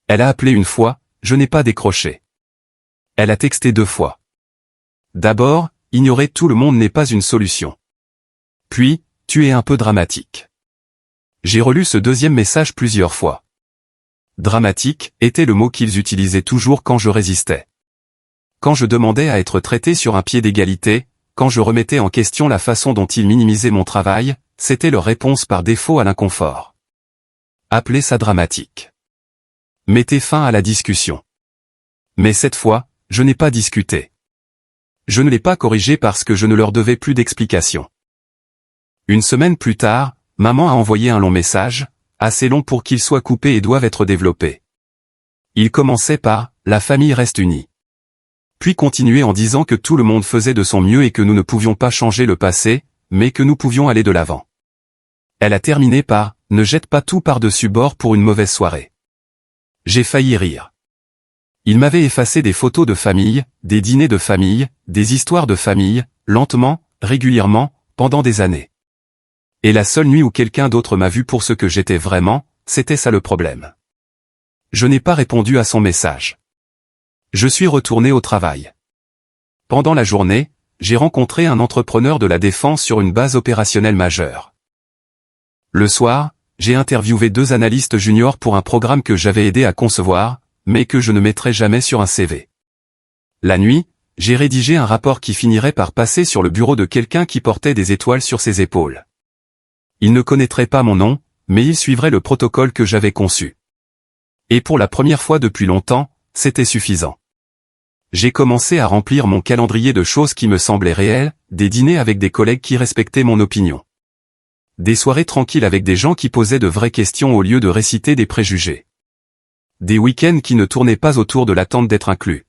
Elle a appelé une fois, je n'ai pas décroché. Elle a texté 2 fois. D'abord, ignorer tout le monde n'est pas une solution. Puis, tu es un peu dramatique. J'ai relu ce deuxième message plusieurs fois. Dramatique était le mot qu'ils utilisaient toujours quand je résistais. Quand je demandais à être traité sur un pied d'égalité, quand je remettais en question la façon dont ils minimisaient mon travail, c'était leur réponse par défaut à l'inconfort. Appelez ça dramatique. Mettez fin à la discussion. Mais cette fois, je n'ai pas discuté. Je ne l'ai pas corrigé parce que je ne leur devais plus d'explications. Une semaine plus tard, maman a envoyé un long message, assez long pour qu'il soit coupé et doive être développé. Il commençait par « La famille reste unie ». Puis continuait en disant que tout le monde faisait de son mieux et que nous ne pouvions pas changer le passé, mais que nous pouvions aller de l'avant. Elle a terminé par « Ne jette pas tout par-dessus bord pour une mauvaise soirée ». J'ai failli rire. Il m'avait effacé des photos de famille, des dîners de famille, des histoires de famille, lentement, régulièrement, pendant des années. Et la seule nuit où quelqu'un d'autre m'a vu pour ce que j'étais vraiment, c'était ça le problème. Je n'ai pas répondu à son message. Je suis retourné au travail. Pendant la journée, j'ai rencontré un entrepreneur de la défense sur une base opérationnelle majeure. Le soir, j'ai interviewé 2 analystes juniors pour un programme que j'avais aidé à concevoir, mais que je ne mettrai jamais sur un CV. La nuit, j'ai rédigé un rapport qui finirait par passer sur le bureau de quelqu'un qui portait des étoiles sur ses épaules. Il ne connaîtrait pas mon nom, mais il suivrait le protocole que j'avais conçu. Et pour la première fois depuis longtemps, c'était suffisant. J'ai commencé à remplir mon calendrier de choses qui me semblaient réelles, des dîners avec des collègues qui respectaient mon opinion. Des soirées tranquilles avec des gens qui posaient de vraies questions au lieu de réciter des préjugés. Des week-ends qui ne tournaient pas autour de l'attente d'être inclus.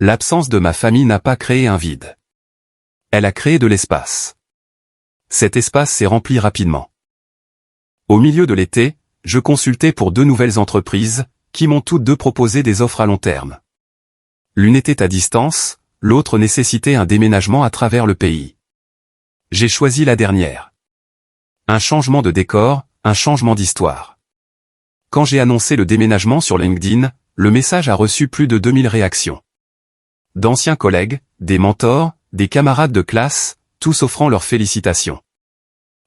L'absence de ma famille n'a pas créé un vide. Elle a créé de l'espace. Cet espace s'est rempli rapidement. Au milieu de l'été, je consultais pour 2 nouvelles entreprises, qui m'ont toutes 2 proposé des offres à long terme. L'une était à distance, l'autre nécessitait un déménagement à travers le pays. J'ai choisi la dernière. Un changement de décor, un changement d'histoire. Quand j'ai annoncé le déménagement sur LinkedIn, le message a reçu plus de 2000 réactions. D'anciens collègues, des mentors, des camarades de classe, tous offrant leurs félicitations.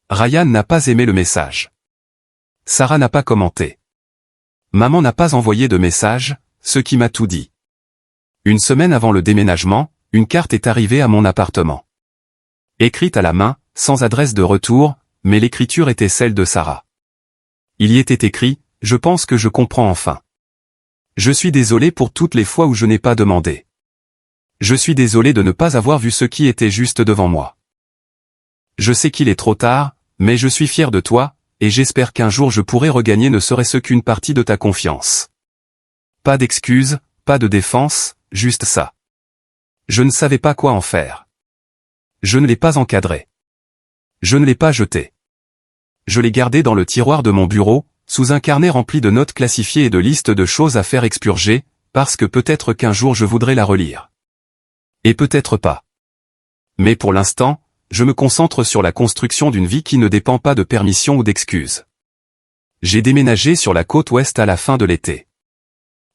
Ryan n'a pas aimé le message. Sarah n'a pas commenté. Maman n'a pas envoyé de message, ce qui m'a tout dit. Une semaine avant le déménagement, une carte est arrivée à mon appartement. Écrite à la main, sans adresse de retour, mais l'écriture était celle de Sarah. Il y était écrit « Je pense que je comprends enfin. Je suis désolé pour toutes les fois où je n'ai pas demandé. Je suis désolé de ne pas avoir vu ce qui était juste devant moi. Je sais qu'il est trop tard, mais je suis fier de toi, et j'espère qu'un jour je pourrai regagner ne serait-ce qu'une partie de ta confiance. » Pas d'excuses, pas de défense, juste ça. Je ne savais pas quoi en faire. Je ne l'ai pas encadré. Je ne l'ai pas jeté. Je l'ai gardé dans le tiroir de mon bureau, sous un carnet rempli de notes classifiées et de listes de choses à faire expurger, parce que peut-être qu'un jour je voudrais la relire. Et peut-être pas. Mais pour l'instant, je me concentre sur la construction d'une vie qui ne dépend pas de permission ou d'excuses. J'ai déménagé sur la côte ouest à la fin de l'été.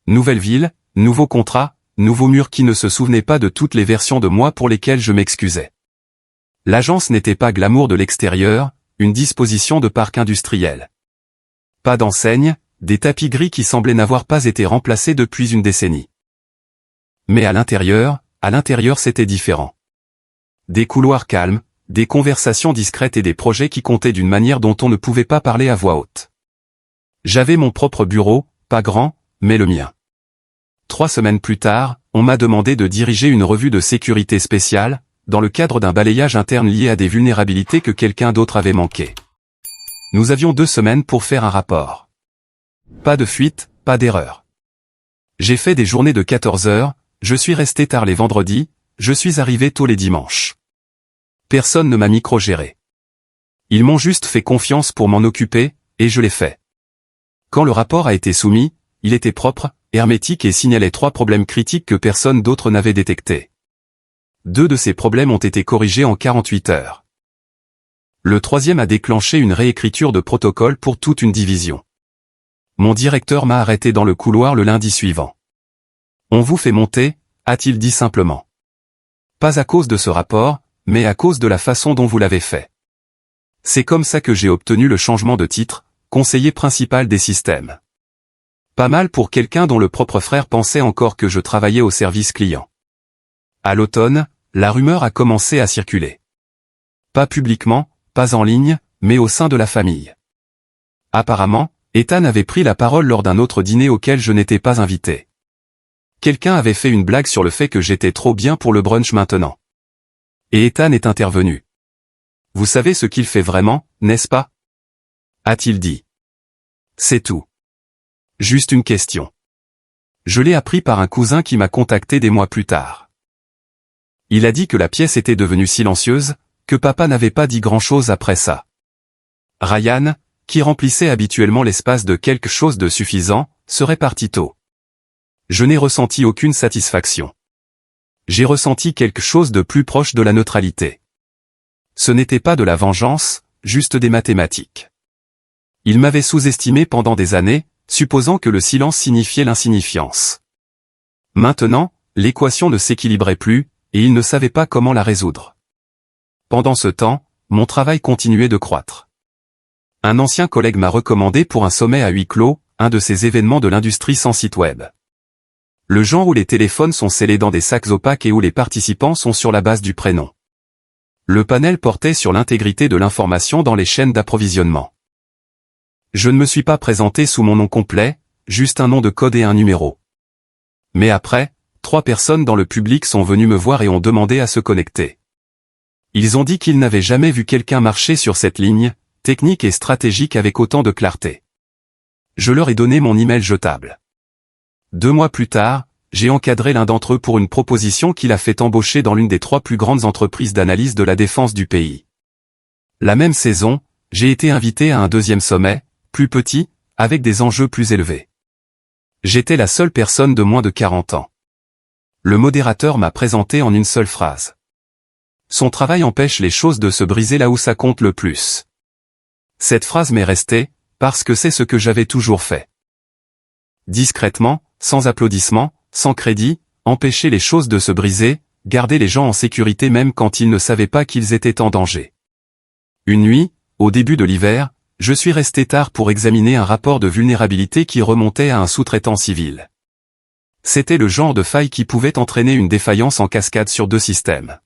Nouvelle ville, nouveau contrat, nouveau mur qui ne se souvenait pas de toutes les versions de moi pour lesquelles je m'excusais. L'agence n'était pas glamour de l'extérieur, une disposition de parc industriel. Pas d'enseigne, des tapis gris qui semblaient n'avoir pas été remplacés depuis une décennie. Mais à l'intérieur c'était différent. Des couloirs calmes, des conversations discrètes et des projets qui comptaient d'une manière dont on ne pouvait pas parler à voix haute. J'avais mon propre bureau, pas grand, mais le mien. 3 semaines plus tard, on m'a demandé de diriger une revue de sécurité spéciale, dans le cadre d'un balayage interne lié à des vulnérabilités que quelqu'un d'autre avait manquées. Nous avions 2 semaines pour faire un rapport. Pas de fuite, pas d'erreur. J'ai fait des journées de 14 heures, je suis resté tard les vendredis, je suis arrivé tôt les dimanches. Personne ne m'a micro-géré. Ils m'ont juste fait confiance pour m'en occuper, et je l'ai fait. Quand le rapport a été soumis, il était propre, hermétique et signalait 3 problèmes critiques que personne d'autre n'avait détectés. 2 de ces problèmes ont été corrigés en 48 heures. Le 3e a déclenché une réécriture de protocole pour toute une division. Mon directeur m'a arrêté dans le couloir le lundi suivant. On vous fait monter, a-t-il dit simplement. Pas à cause de ce rapport, mais à cause de la façon dont vous l'avez fait. C'est comme ça que j'ai obtenu le changement de titre, conseiller principal des systèmes. Pas mal pour quelqu'un dont le propre frère pensait encore que je travaillais au service client. À l'automne, la rumeur a commencé à circuler. Pas publiquement, pas en ligne, mais au sein de la famille. Apparemment, Ethan avait pris la parole lors d'un autre dîner auquel je n'étais pas invité. Quelqu'un avait fait une blague sur le fait que j'étais trop bien pour le brunch maintenant. Et Ethan est intervenu. Vous savez ce qu'il fait vraiment, n'est-ce pas? A-t-il dit. C'est tout. Juste une question. Je l'ai appris par un cousin qui m'a contacté des mois plus tard. Il a dit que la pièce était devenue silencieuse, que papa n'avait pas dit grand-chose après ça. Ryan, qui remplissait habituellement l'espace de quelque chose de suffisant, serait parti tôt. Je n'ai ressenti aucune satisfaction. J'ai ressenti quelque chose de plus proche de la neutralité. Ce n'était pas de la vengeance, juste des mathématiques. Il m'avait sous-estimé pendant des années, supposant que le silence signifiait l'insignifiance. Maintenant, l'équation ne s'équilibrait plus, et il ne savait pas comment la résoudre. Pendant ce temps, mon travail continuait de croître. Un ancien collègue m'a recommandé pour un sommet à huis clos, un de ces événements de l'industrie sans site web. Le genre où les téléphones sont scellés dans des sacs opaques et où les participants sont sur la base du prénom. Le panel portait sur l'intégrité de l'information dans les chaînes d'approvisionnement. Je ne me suis pas présenté sous mon nom complet, juste un nom de code et un numéro. Mais après, 3 personnes dans le public sont venues me voir et ont demandé à se connecter. Ils ont dit qu'ils n'avaient jamais vu quelqu'un marcher sur cette ligne, technique et stratégique avec autant de clarté. Je leur ai donné mon email jetable. 2 mois plus tard, j'ai encadré l'un d'entre eux pour une proposition qui l'a fait embaucher dans l'une des 3 plus grandes entreprises d'analyse de la défense du pays. La même saison, j'ai été invité à un 2e sommet, plus petit, avec des enjeux plus élevés. J'étais la seule personne de moins de 40 ans. Le modérateur m'a présenté en une seule phrase. Son travail empêche les choses de se briser là où ça compte le plus. Cette phrase m'est restée, parce que c'est ce que j'avais toujours fait. Discrètement, sans applaudissements, sans crédit, empêcher les choses de se briser, garder les gens en sécurité même quand ils ne savaient pas qu'ils étaient en danger. Une nuit, au début de l'hiver, je suis resté tard pour examiner un rapport de vulnérabilité qui remontait à un sous-traitant civil. C'était le genre de faille qui pouvait entraîner une défaillance en cascade sur 2 systèmes.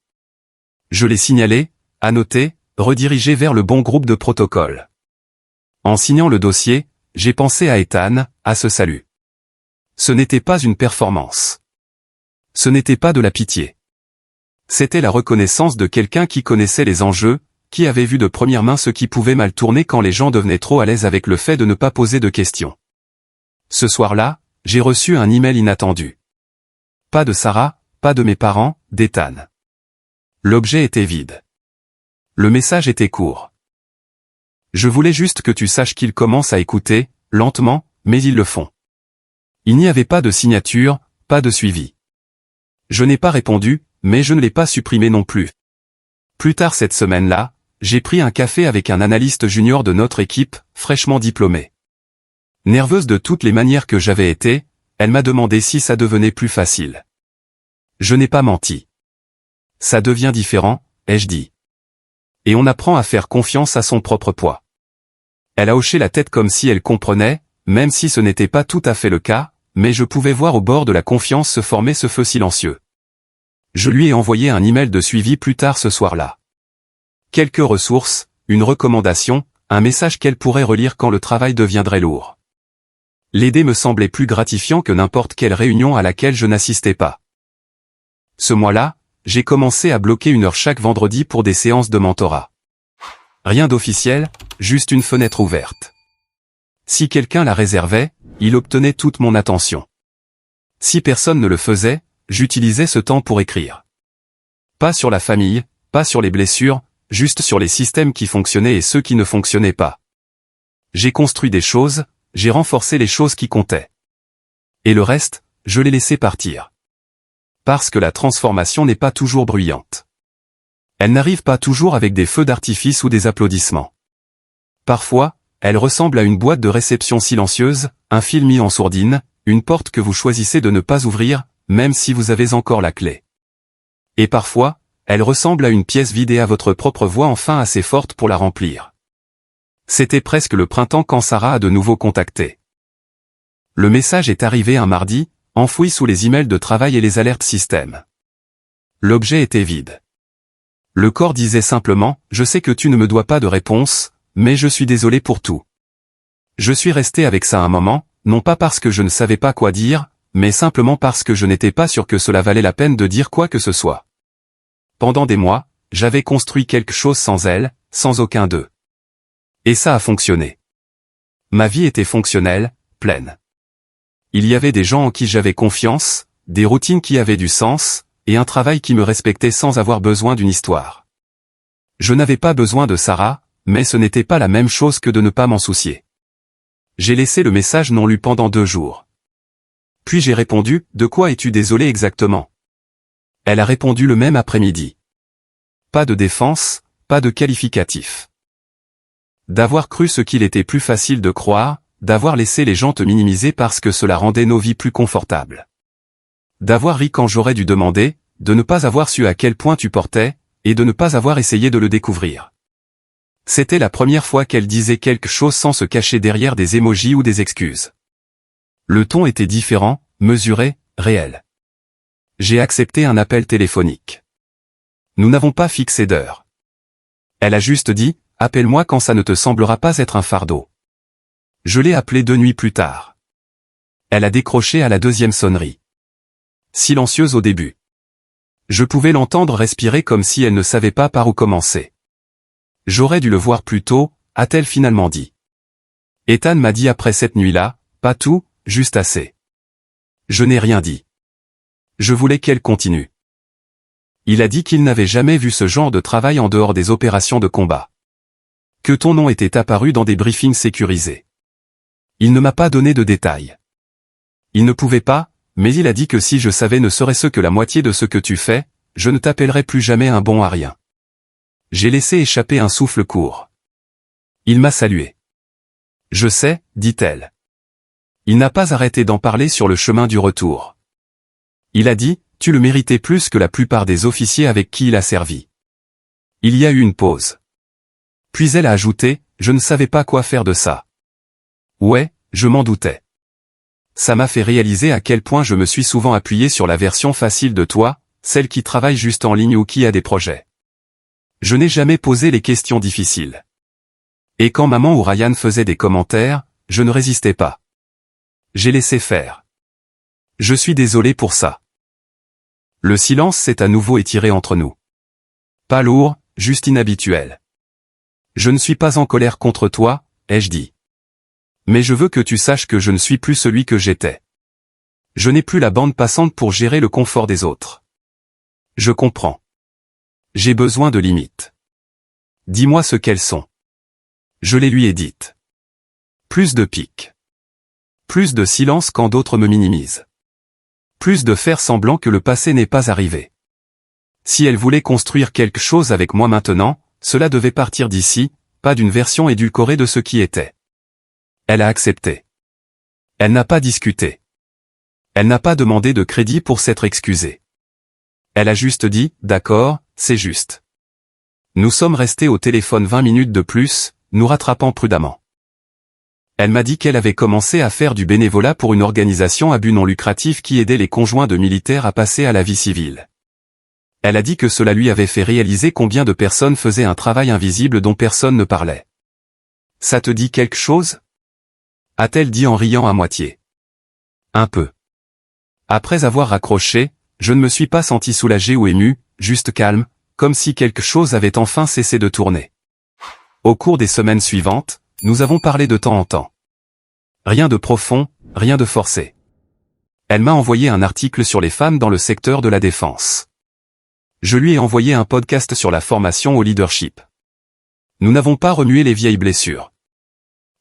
Je l'ai signalé, annoté, redirigé vers le bon groupe de protocole. En signant le dossier, j'ai pensé à Ethan, à ce salut. Ce n'était pas une performance. Ce n'était pas de la pitié. C'était la reconnaissance de quelqu'un qui connaissait les enjeux, qui avait vu de première main ce qui pouvait mal tourner quand les gens devenaient trop à l'aise avec le fait de ne pas poser de questions. Ce soir-là, j'ai reçu un email inattendu. Pas de Sarah, pas de mes parents, d'Ethan. L'objet était vide. Le message était court. Je voulais juste que tu saches qu'ils commencent à écouter, lentement, mais ils le font. Il n'y avait pas de signature, pas de suivi. Je n'ai pas répondu, mais je ne l'ai pas supprimé non plus. Plus tard cette semaine-là, j'ai pris un café avec un analyste junior de notre équipe, fraîchement diplômé. Nerveuse de toutes les manières que j'avais été, elle m'a demandé si ça devenait plus facile. Je n'ai pas menti. Ça devient différent, ai-je dit. Et on apprend à faire confiance à son propre poids. Elle a hoché la tête comme si elle comprenait, même si ce n'était pas tout à fait le cas, mais je pouvais voir au bord de la confiance se former ce feu silencieux. Je lui ai envoyé un email de suivi plus tard ce soir-là. Quelques ressources, une recommandation, un message qu'elle pourrait relire quand le travail deviendrait lourd. L'aider me semblait plus gratifiant que n'importe quelle réunion à laquelle je n'assistais pas. Ce mois-là, j'ai commencé à bloquer 1 heure chaque vendredi pour des séances de mentorat. Rien d'officiel, juste une fenêtre ouverte. Si quelqu'un la réservait, il obtenait toute mon attention. Si personne ne le faisait, j'utilisais ce temps pour écrire. Pas sur la famille, pas sur les blessures, juste sur les systèmes qui fonctionnaient et ceux qui ne fonctionnaient pas. J'ai construit des choses, j'ai renforcé les choses qui comptaient. Et le reste, je l'ai laissé partir. Parce que la transformation n'est pas toujours bruyante. Elle n'arrive pas toujours avec des feux d'artifice ou des applaudissements. Parfois, elle ressemble à une boîte de réception silencieuse, un fil mis en sourdine, une porte que vous choisissez de ne pas ouvrir, même si vous avez encore la clé. Et parfois, elle ressemble à une pièce vidée à votre propre voix enfin assez forte pour la remplir. C'était presque le printemps quand Sarah a de nouveau contacté. Le message est arrivé un mardi, enfoui sous les emails de travail et les alertes système. L'objet était vide. Le corps disait simplement, « Je sais que tu ne me dois pas de réponse, mais je suis désolé pour tout. » Je suis resté avec ça un moment, non pas parce que je ne savais pas quoi dire, mais simplement parce que je n'étais pas sûr que cela valait la peine de dire quoi que ce soit. Pendant des mois, j'avais construit quelque chose sans elle, sans aucun d'eux. Et ça a fonctionné. Ma vie était fonctionnelle, pleine. Il y avait des gens en qui j'avais confiance, des routines qui avaient du sens, et un travail qui me respectait sans avoir besoin d'une histoire. Je n'avais pas besoin de Sarah, mais ce n'était pas la même chose que de ne pas m'en soucier. J'ai laissé le message non lu pendant 2 jours. Puis j'ai répondu, « De quoi es-tu désolé exactement ?» Elle a répondu le même après-midi. Pas de défense, pas de qualificatif. D'avoir cru ce qu'il était plus facile de croire, d'avoir laissé les gens te minimiser parce que cela rendait nos vies plus confortables. D'avoir ri quand j'aurais dû demander, de ne pas avoir su à quel point tu portais, et de ne pas avoir essayé de le découvrir. C'était la première fois qu'elle disait quelque chose sans se cacher derrière des émojis ou des excuses. Le ton était différent, mesuré, réel. J'ai accepté un appel téléphonique. Nous n'avons pas fixé d'heure. Elle a juste dit, « Appelle-moi quand ça ne te semblera pas être un fardeau. » Je l'ai appelée 2 nuits plus tard. Elle a décroché à la 2e sonnerie. Silencieuse au début. Je pouvais l'entendre respirer comme si elle ne savait pas par où commencer. « J'aurais dû le voir plus tôt », a-t-elle finalement dit. Ethan m'a dit après cette nuit-là, « Pas tout, juste assez. » Je n'ai rien dit. Je voulais qu'elle continue. Il a dit qu'il n'avait jamais vu ce genre de travail en dehors des opérations de combat. Que ton nom était apparu dans des briefings sécurisés. Il ne m'a pas donné de détails. Il ne pouvait pas, mais il a dit que si je savais ne serait-ce que la moitié de ce que tu fais, je ne t'appellerais plus jamais un bon à rien. J'ai laissé échapper un souffle court. Il m'a salué. Je sais, dit-elle. Il n'a pas arrêté d'en parler sur le chemin du retour. Il a dit, tu le méritais plus que la plupart des officiers avec qui il a servi. Il y a eu une pause. Puis elle a ajouté, je ne savais pas quoi faire de ça. Ouais, je m'en doutais. Ça m'a fait réaliser à quel point je me suis souvent appuyé sur la version facile de toi, celle qui travaille juste en ligne ou qui a des projets. Je n'ai jamais posé les questions difficiles. Et quand maman ou Ryan faisaient des commentaires, je ne résistais pas. J'ai laissé faire. Je suis désolé pour ça. Le silence s'est à nouveau étiré entre nous. Pas lourd, juste inhabituel. Je ne suis pas en colère contre toi, ai-je dit. Mais je veux que tu saches que je ne suis plus celui que j'étais. Je n'ai plus la bande passante pour gérer le confort des autres. Je comprends. J'ai besoin de limites. Dis-moi ce qu'elles sont. Je les lui ai dites. Plus de pique. Plus de silence quand d'autres me minimisent. Plus de faire semblant que le passé n'est pas arrivé. Si elle voulait construire quelque chose avec moi maintenant, cela devait partir d'ici, pas d'une version édulcorée de ce qui était. Elle a accepté. Elle n'a pas discuté. Elle n'a pas demandé de crédit pour s'être excusée. Elle a juste dit, d'accord, c'est juste. Nous sommes restés au téléphone 20 minutes de plus, nous rattrapant prudemment. Elle m'a dit qu'elle avait commencé à faire du bénévolat pour une organisation à but non lucratif qui aidait les conjoints de militaires à passer à la vie civile. Elle a dit que cela lui avait fait réaliser combien de personnes faisaient un travail invisible dont personne ne parlait. Ça te dit quelque chose ? A-t-elle dit en riant à moitié. Un peu. Après avoir raccroché, je ne me suis pas senti soulagé ou ému, juste calme, comme si quelque chose avait enfin cessé de tourner. Au cours des semaines suivantes, nous avons parlé de temps en temps. Rien de profond, rien de forcé. Elle m'a envoyé un article sur les femmes dans le secteur de la défense. Je lui ai envoyé un podcast sur la formation au leadership. Nous n'avons pas remué les vieilles blessures.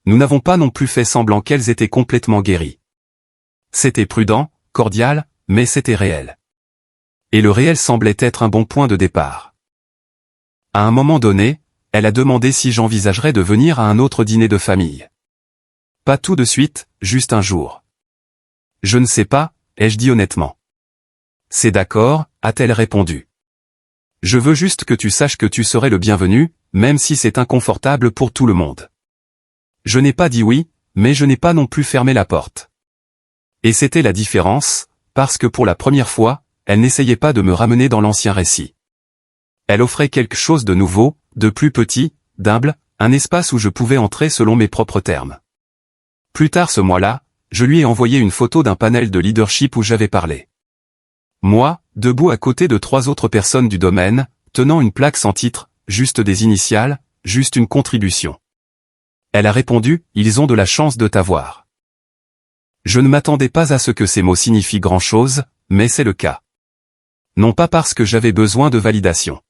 Nous n'avons pas non plus fait semblant qu'elles étaient complètement guéries. C'était prudent, cordial, mais c'était réel. Et le réel semblait être un bon point de départ. À un moment donné, elle a demandé si j'envisagerais de venir à un autre dîner de famille. Pas tout de suite, juste un jour. Je ne sais pas, ai-je dit honnêtement. C'est d'accord, a-t-elle répondu. Je veux juste que tu saches que tu serais le bienvenu, même si c'est inconfortable pour tout le monde. Je n'ai pas dit oui, mais je n'ai pas non plus fermé la porte. Et c'était la différence, parce que pour la première fois, elle n'essayait pas de me ramener dans l'ancien récit. Elle offrait quelque chose de nouveau, de plus petit, d'humble, un espace où je pouvais entrer selon mes propres termes. Plus tard ce mois-là, je lui ai envoyé une photo d'un panel de leadership où j'avais parlé. Moi, debout à côté de 3 autres personnes du domaine, tenant une plaque sans titre, juste des initiales, juste une contribution. Elle a répondu, « Ils ont de la chance de t'avoir. » Je ne m'attendais pas à ce que ces mots signifient grand-chose, mais c'est le cas. Non pas parce que j'avais besoin de validation.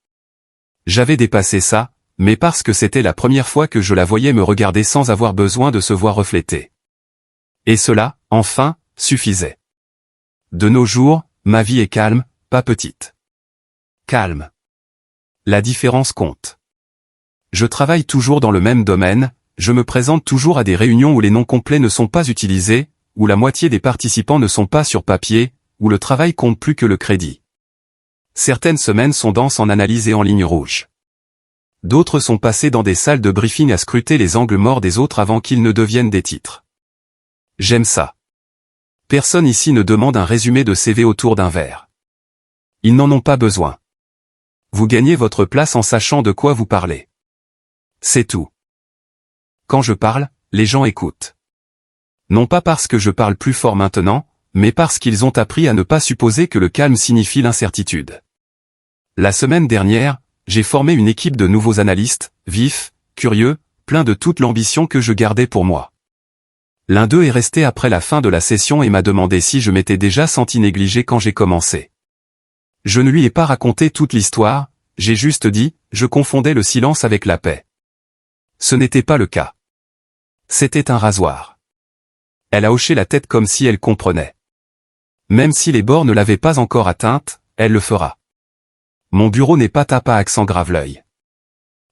J'avais dépassé ça, mais parce que c'était la première fois que je la voyais me regarder sans avoir besoin de se voir refléter. Et cela, enfin, suffisait. De nos jours, ma vie est calme, pas petite. Calme. La différence compte. Je travaille toujours dans le même domaine, je me présente toujours à des réunions où les noms complets ne sont pas utilisés, où la moitié des participants ne sont pas sur papier, où le travail compte plus que le crédit. Certaines semaines sont denses en analyse et en ligne rouge. D'autres sont passées dans des salles de briefing à scruter les angles morts des autres avant qu'ils ne deviennent des titres. J'aime ça. Personne ici ne demande un résumé de CV autour d'un verre. Ils n'en ont pas besoin. Vous gagnez votre place en sachant de quoi vous parlez. C'est tout. Quand je parle, les gens écoutent. Non pas parce que je parle plus fort maintenant, mais parce qu'ils ont appris à ne pas supposer que le calme signifie l'incertitude. La semaine dernière, j'ai formé une équipe de nouveaux analystes, vifs, curieux, pleins de toute l'ambition que je gardais pour moi. L'un d'eux est resté après la fin de la session et m'a demandé si je m'étais déjà senti négligé quand j'ai commencé. Je ne lui ai pas raconté toute l'histoire, j'ai juste dit, je confondais le silence avec la paix. Ce n'était pas le cas. C'était un rasoir. Elle a hoché la tête comme si elle comprenait. Même si les bords ne l'avaient pas encore atteinte, elle le fera. Mon bureau n'est pas tape à accent grave-l'œil.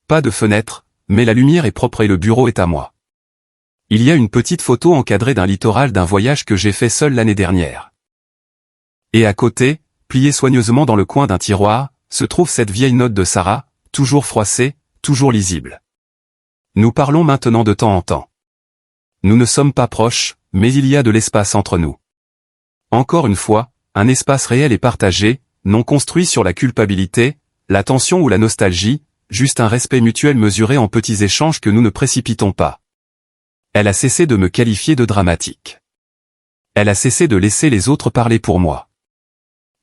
Pas de fenêtre, mais la lumière est propre et le bureau est à moi. Il y a une petite photo encadrée d'un littoral d'un voyage que j'ai fait seul l'année dernière. Et à côté, pliée soigneusement dans le coin d'un tiroir, se trouve cette vieille note de Sarah, toujours froissée, toujours lisible. Nous parlons maintenant de temps en temps. Nous ne sommes pas proches, mais il y a de l'espace entre nous. Encore une fois, un espace réel et partagé, non construit sur la culpabilité, la tension ou la nostalgie, juste un respect mutuel mesuré en petits échanges que nous ne précipitons pas. Elle a cessé de me qualifier de dramatique. Elle a cessé de laisser les autres parler pour moi.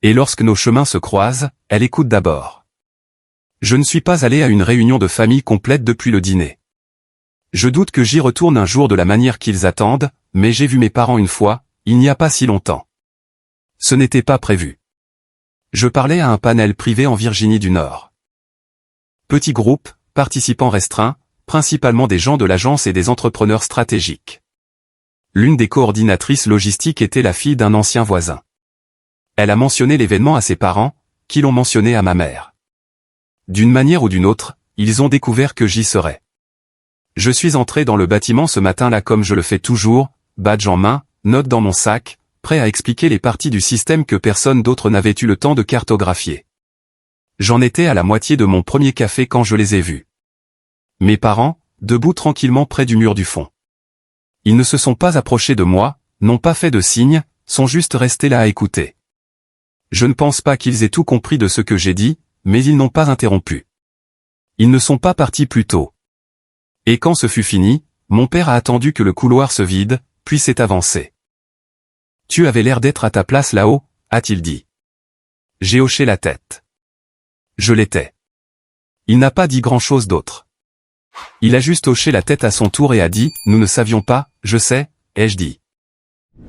Et lorsque nos chemins se croisent, elle écoute d'abord. Je ne suis pas allé à une réunion de famille complète depuis le dîner. Je doute que j'y retourne un jour de la manière qu'ils attendent, mais j'ai vu mes parents une fois, il n'y a pas si longtemps. Ce n'était pas prévu. Je parlais à un panel privé en Virginie du Nord. Petit groupe, participants restreints, principalement des gens de l'agence et des entrepreneurs stratégiques. L'une des coordinatrices logistiques était la fille d'un ancien voisin. Elle a mentionné l'événement à ses parents, qui l'ont mentionné à ma mère. D'une manière ou d'une autre, ils ont découvert que j'y serais. Je suis entré dans le bâtiment ce matin-là comme je le fais toujours, badge en main, note dans mon sac, prêt à expliquer les parties du système que personne d'autre n'avait eu le temps de cartographier. J'en étais à la moitié de mon premier café quand je les ai vus. Mes parents, debout tranquillement près du mur du fond. Ils ne se sont pas approchés de moi, n'ont pas fait de signe, sont juste restés là à écouter. Je ne pense pas qu'ils aient tout compris de ce que j'ai dit, mais ils n'ont pas interrompu. Ils ne sont pas partis plus tôt. Et quand ce fut fini, mon père a attendu que le couloir se vide, puis s'est avancé. « Tu avais l'air d'être à ta place là-haut » a-t-il dit. J'ai hoché la tête. Je l'étais. Il n'a pas dit grand-chose d'autre. Il a juste hoché la tête à son tour et a dit « Nous ne savions pas, je sais », ai-je dit.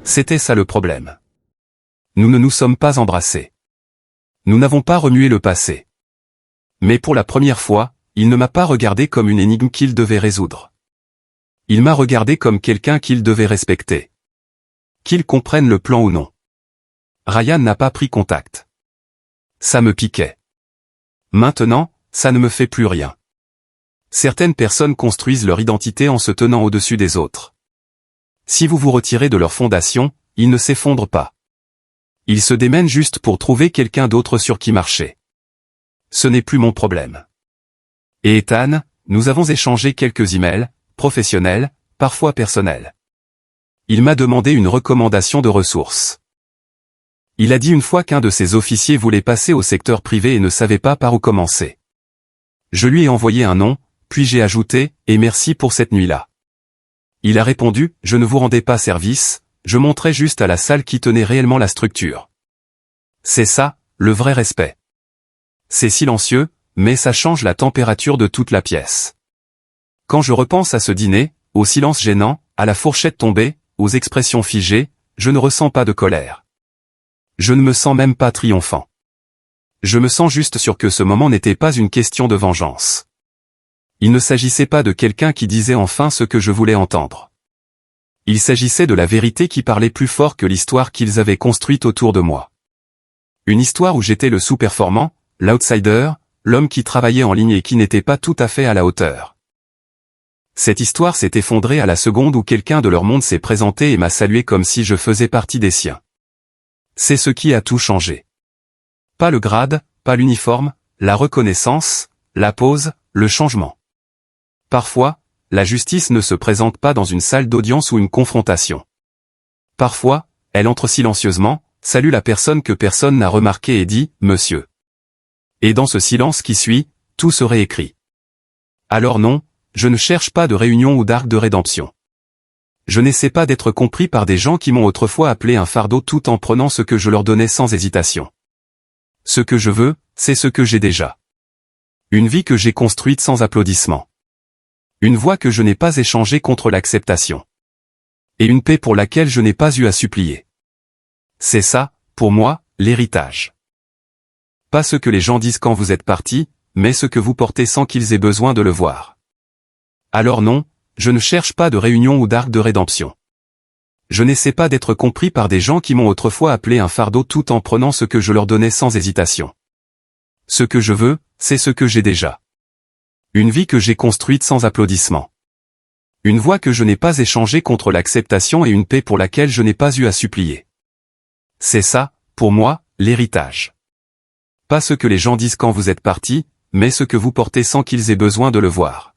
C'était ça le problème. Nous ne nous sommes pas embrassés. Nous n'avons pas remué le passé. Mais pour la première fois, il ne m'a pas regardé comme une énigme qu'il devait résoudre. Il m'a regardé comme quelqu'un qu'il devait respecter. Qu'il comprenne le plan ou non. Ryan n'a pas pris contact. Ça me piquait. Maintenant, ça ne me fait plus rien. Certaines personnes construisent leur identité en se tenant au-dessus des autres. Si vous vous retirez de leur fondation, ils ne s'effondrent pas. Ils se démènent juste pour trouver quelqu'un d'autre sur qui marcher. Ce n'est plus mon problème. Et Ethan, nous avons échangé quelques emails, professionnels, parfois personnels. Il m'a demandé une recommandation de ressources. Il a dit une fois qu'un de ses officiers voulait passer au secteur privé et ne savait pas par où commencer. Je lui ai envoyé un nom, puis j'ai ajouté « Et merci pour cette nuit-là ». Il a répondu « Je ne vous rendais pas service, je montrais juste à la salle qui tenait réellement la structure ». C'est ça, le vrai respect. C'est silencieux, mais ça change la température de toute la pièce. Quand je repense à ce dîner, au silence gênant, à la fourchette tombée, aux expressions figées, je ne ressens pas de colère. Je ne me sens même pas triomphant. Je me sens juste sûr que ce moment n'était pas une question de vengeance. Il ne s'agissait pas de quelqu'un qui disait enfin ce que je voulais entendre. Il s'agissait de la vérité qui parlait plus fort que l'histoire qu'ils avaient construite autour de moi. Une histoire où j'étais le sous-performant, l'outsider, l'homme qui travaillait en ligne et qui n'était pas tout à fait à la hauteur. Cette histoire s'est effondrée à la seconde où quelqu'un de leur monde s'est présenté et m'a salué comme si je faisais partie des siens. C'est ce qui a tout changé. Pas le grade, pas l'uniforme, la reconnaissance, la pose, le changement. Parfois, la justice ne se présente pas dans une salle d'audience ou une confrontation. Parfois, elle entre silencieusement, salue la personne que personne n'a remarquée et dit « Monsieur ». Et dans ce silence qui suit, tout se réécrit. Alors non, je ne cherche pas de réunion ou d'arc de rédemption. Je n'essaie pas d'être compris par des gens qui m'ont autrefois appelé un fardeau tout en prenant ce que je leur donnais sans hésitation. Ce que je veux, c'est ce que j'ai déjà. Une vie que j'ai construite sans applaudissements. Une voix que je n'ai pas échangée contre l'acceptation. Et une paix pour laquelle je n'ai pas eu à supplier. C'est ça, pour moi, l'héritage. Pas ce que les gens disent quand vous êtes parti, mais ce que vous portez sans qu'ils aient besoin de le voir. Alors non, je ne cherche pas de réunion ou d'arc de rédemption. Je n'essaie pas d'être compris par des gens qui m'ont autrefois appelé un fardeau tout en prenant ce que je leur donnais sans hésitation. Ce que je veux, c'est ce que j'ai déjà. Une vie que j'ai construite sans applaudissements. Une voix que je n'ai pas échangée contre l'acceptation et une paix pour laquelle je n'ai pas eu à supplier. C'est ça, pour moi, l'héritage. Pas ce que les gens disent quand vous êtes parti, mais ce que vous portez sans qu'ils aient besoin de le voir.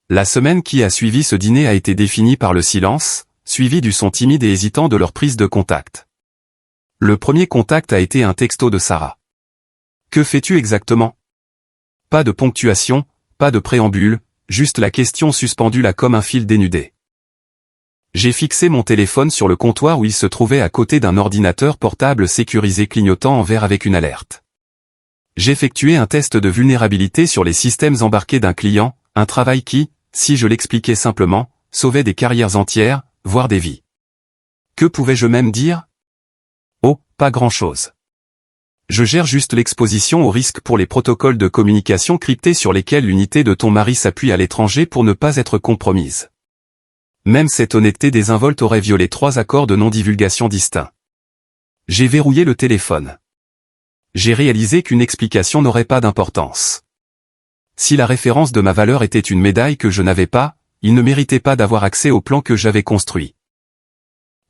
La semaine qui a suivi ce dîner a été définie par le silence, suivi du son timide et hésitant de leur prise de contact. Le premier contact a été un texto de Sarah. « Que fais-tu exactement ?» Pas de ponctuation, pas de préambule, juste la question suspendue là comme un fil dénudé. J'ai fixé mon téléphone sur le comptoir où il se trouvait à côté d'un ordinateur portable sécurisé clignotant en vert avec une alerte. J'effectuais un test de vulnérabilité sur les systèmes embarqués d'un client, un travail qui, si je l'expliquais simplement, sauvait des carrières entières, voire des vies. Que pouvais-je même dire? Oh, pas grand-chose. Je gère juste l'exposition au risque pour les protocoles de communication cryptés sur lesquels l'unité de ton mari s'appuie à l'étranger pour ne pas être compromise. Même cette honnêteté désinvolte aurait violé 3 accords de non-divulgation distincts. J'ai verrouillé le téléphone. J'ai réalisé qu'une explication n'aurait pas d'importance. Si la référence de ma valeur était une médaille que je n'avais pas, il ne méritait pas d'avoir accès au plan que j'avais construit.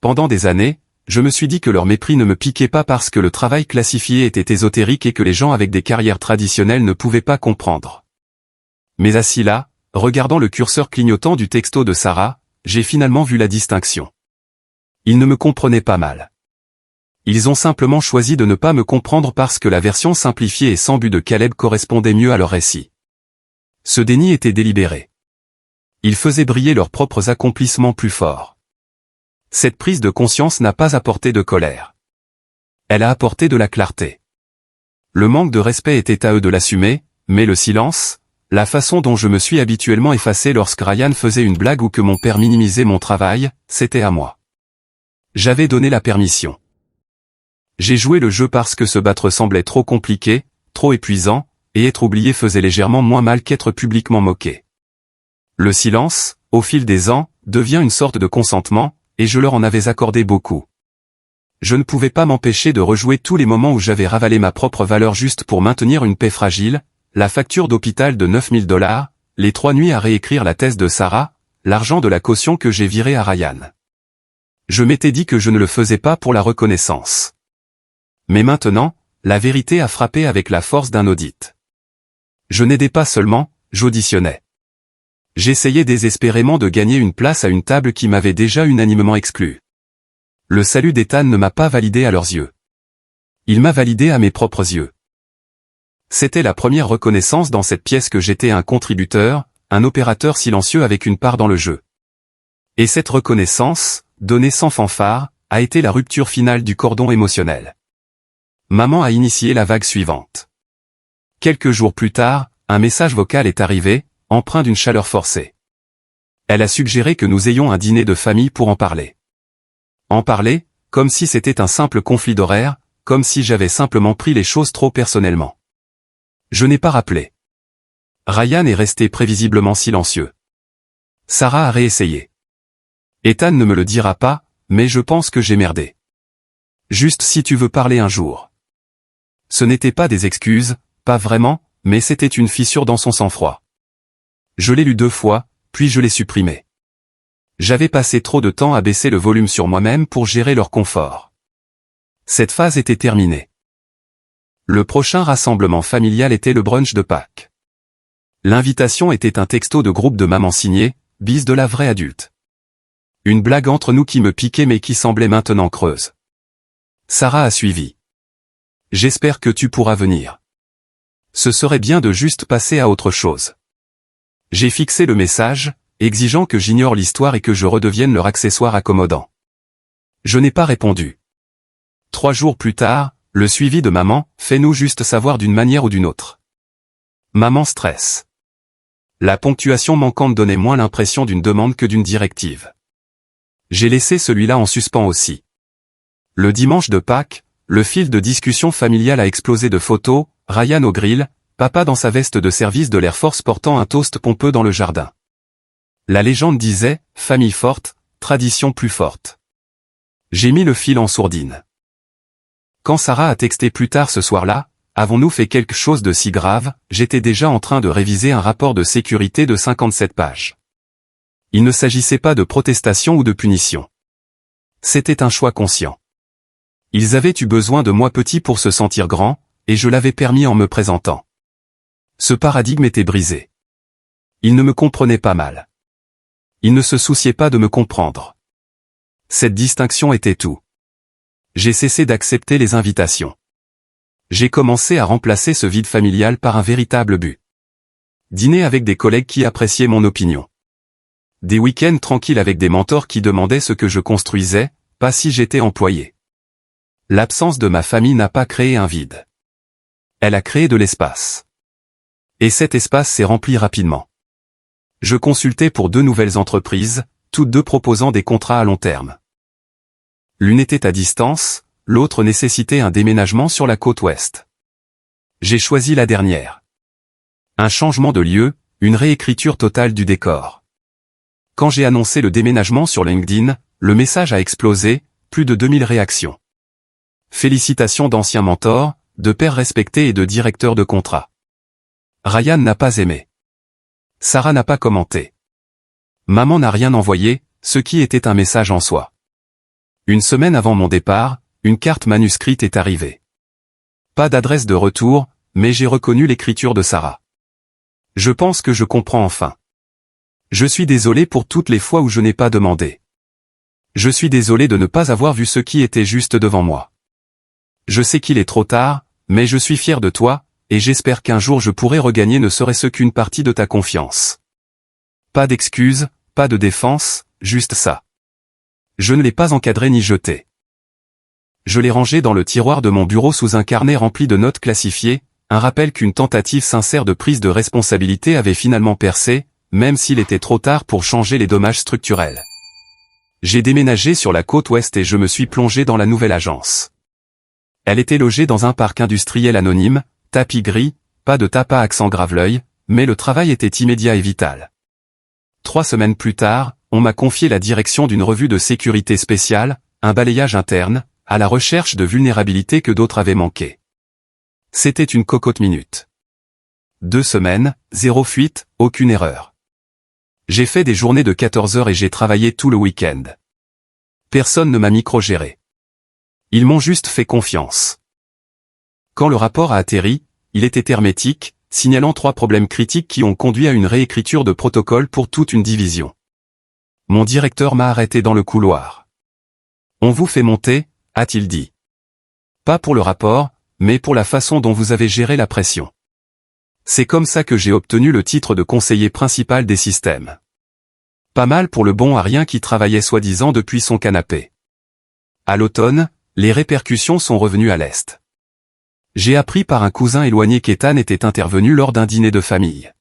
Pendant des années, je me suis dit que leur mépris ne me piquait pas parce que le travail classifié était ésotérique et que les gens avec des carrières traditionnelles ne pouvaient pas comprendre. Mais assis là, regardant le curseur clignotant du texto de Sarah, j'ai finalement vu la distinction. Ils ne me comprenaient pas mal. Ils ont simplement choisi de ne pas me comprendre parce que la version simplifiée et sans but de Caleb correspondait mieux à leur récit. Ce déni était délibéré. Ils faisaient briller leurs propres accomplissements plus forts. Cette prise de conscience n'a pas apporté de colère. Elle a apporté de la clarté. Le manque de respect était à eux de l'assumer, mais le silence, la façon dont je me suis habituellement effacé lorsque Ryan faisait une blague ou que mon père minimisait mon travail, c'était à moi. J'avais donné la permission. J'ai joué le jeu parce que se battre semblait trop compliqué, trop épuisant, et être oublié faisait légèrement moins mal qu'être publiquement moqué. Le silence, au fil des ans, devient une sorte de consentement, et je leur en avais accordé beaucoup. Je ne pouvais pas m'empêcher de rejouer tous les moments où j'avais ravalé ma propre valeur juste pour maintenir une paix fragile, la facture d'hôpital de $9000, les 3 nuits à réécrire la thèse de Sarah, l'argent de la caution que j'ai viré à Ryan. Je m'étais dit que je ne le faisais pas pour la reconnaissance. Mais maintenant, la vérité a frappé avec la force d'un audit. Je n'aidais pas seulement, j'auditionnais. J'essayais désespérément de gagner une place à une table qui m'avait déjà unanimement exclu. Le salut d'Ethan ne m'a pas validé à leurs yeux. Il m'a validé à mes propres yeux. C'était la première reconnaissance dans cette pièce que j'étais un contributeur, un opérateur silencieux avec une part dans le jeu. Et cette reconnaissance, donnée sans fanfare, a été la rupture finale du cordon émotionnel. Maman a initié la vague suivante. Quelques jours plus tard, un message vocal est arrivé, empreint d'une chaleur forcée. Elle a suggéré que nous ayons un dîner de famille pour en parler. En parler, comme si c'était un simple conflit d'horaire, comme si j'avais simplement pris les choses trop personnellement. Je n'ai pas rappelé. Ryan est resté prévisiblement silencieux. Sarah a réessayé. Ethan ne me le dira pas, mais je pense que j'ai merdé. Juste si tu veux parler un jour. Ce n'était pas des excuses, pas vraiment, mais c'était une fissure dans son sang-froid. Je l'ai lu 2 fois, puis je l'ai supprimé. J'avais passé trop de temps à baisser le volume sur moi-même pour gérer leur confort. Cette phase était terminée. Le prochain rassemblement familial était le brunch de Pâques. L'invitation était un texto de groupe de maman signé, bise de la vraie adulte. Une blague entre nous qui me piquait mais qui semblait maintenant creuse. Sarah a suivi. J'espère que tu pourras venir. Ce serait bien de juste passer à autre chose. J'ai fixé le message, exigeant que j'ignore l'histoire et que je redevienne leur accessoire accommodant. Je n'ai pas répondu. 3 jours plus tard, le suivi de maman, fais-nous juste savoir d'une manière ou d'une autre. Maman stresse. La ponctuation manquante donnait moins l'impression d'une demande que d'une directive. J'ai laissé celui-là en suspens aussi. Le dimanche de Pâques, le fil de discussion familiale a explosé de photos, Ryan au grill, papa dans sa veste de service de l'Air Force portant un toast pompeux dans le jardin. La légende disait, famille forte, tradition plus forte. J'ai mis le fil en sourdine. Quand Sarah a texté plus tard ce soir-là, avons-nous fait quelque chose de si grave, j'étais déjà en train de réviser un rapport de sécurité de 57 pages. Il ne s'agissait pas de protestation ou de punition. C'était un choix conscient. Ils avaient eu besoin de moi petit pour se sentir grand, et je l'avais permis en me présentant. Ce paradigme était brisé. Ils ne me comprenaient pas mal. Ils ne se souciaient pas de me comprendre. Cette distinction était tout. J'ai cessé d'accepter les invitations. J'ai commencé à remplacer ce vide familial par un véritable but. Dîner avec des collègues qui appréciaient mon opinion. Des week-ends tranquilles avec des mentors qui demandaient ce que je construisais, pas si j'étais employé. L'absence de ma famille n'a pas créé un vide. Elle a créé de l'espace. Et cet espace s'est rempli rapidement. Je consultais pour 2 nouvelles entreprises, toutes 2 proposant des contrats à long terme. L'une était à distance, l'autre nécessitait un déménagement sur la côte ouest. J'ai choisi la dernière. Un changement de lieu, une réécriture totale du décor. Quand j'ai annoncé le déménagement sur LinkedIn, le message a explosé, plus de 2000 réactions. Félicitations d'anciens mentors, de pairs respectés et de directeurs de contrat. Ryan n'a pas aimé. Sarah n'a pas commenté. Maman n'a rien envoyé, ce qui était un message en soi. Une semaine avant mon départ, une carte manuscrite est arrivée. Pas d'adresse de retour, mais j'ai reconnu l'écriture de Sarah. Je pense que je comprends enfin. Je suis désolé pour toutes les fois où je n'ai pas demandé. Je suis désolé de ne pas avoir vu ce qui était juste devant moi. Je sais qu'il est trop tard, mais je suis fier de toi, et j'espère qu'un jour je pourrai regagner ne serait-ce qu'une partie de ta confiance. Pas d'excuses, pas de défense, juste ça. Je ne l'ai pas encadré ni jeté. Je l'ai rangé dans le tiroir de mon bureau sous un carnet rempli de notes classifiées, un rappel qu'une tentative sincère de prise de responsabilité avait finalement percé, même s'il était trop tard pour changer les dommages structurels. J'ai déménagé sur la côte ouest et je me suis plongé dans la nouvelle agence. Elle était logée dans un parc industriel anonyme, tapis gris, pas de tape à accent Graveleuil, mais le travail était immédiat et vital. 3 semaines plus tard, on m'a confié la direction d'une revue de sécurité spéciale, un balayage interne, à la recherche de vulnérabilités que d'autres avaient manqué. C'était une cocotte minute. 2 semaines, 0 fuite, aucune erreur. J'ai fait des journées de 14 heures et j'ai travaillé tout le week-end. Personne ne m'a micro-géré. Ils m'ont juste fait confiance. Quand le rapport a atterri, il était hermétique, signalant 3 problèmes critiques qui ont conduit à une réécriture de protocole pour toute une division. Mon directeur m'a arrêté dans le couloir. « On vous fait monter », a-t-il dit. Pas pour le rapport, mais pour la façon dont vous avez géré la pression. C'est comme ça que j'ai obtenu le titre de conseiller principal des systèmes. Pas mal pour le bon à rien qui travaillait soi-disant depuis son canapé. À l'automne, les répercussions sont revenues à l'Est. J'ai appris par un cousin éloigné qu'Ethan était intervenu lors d'un dîner de famille.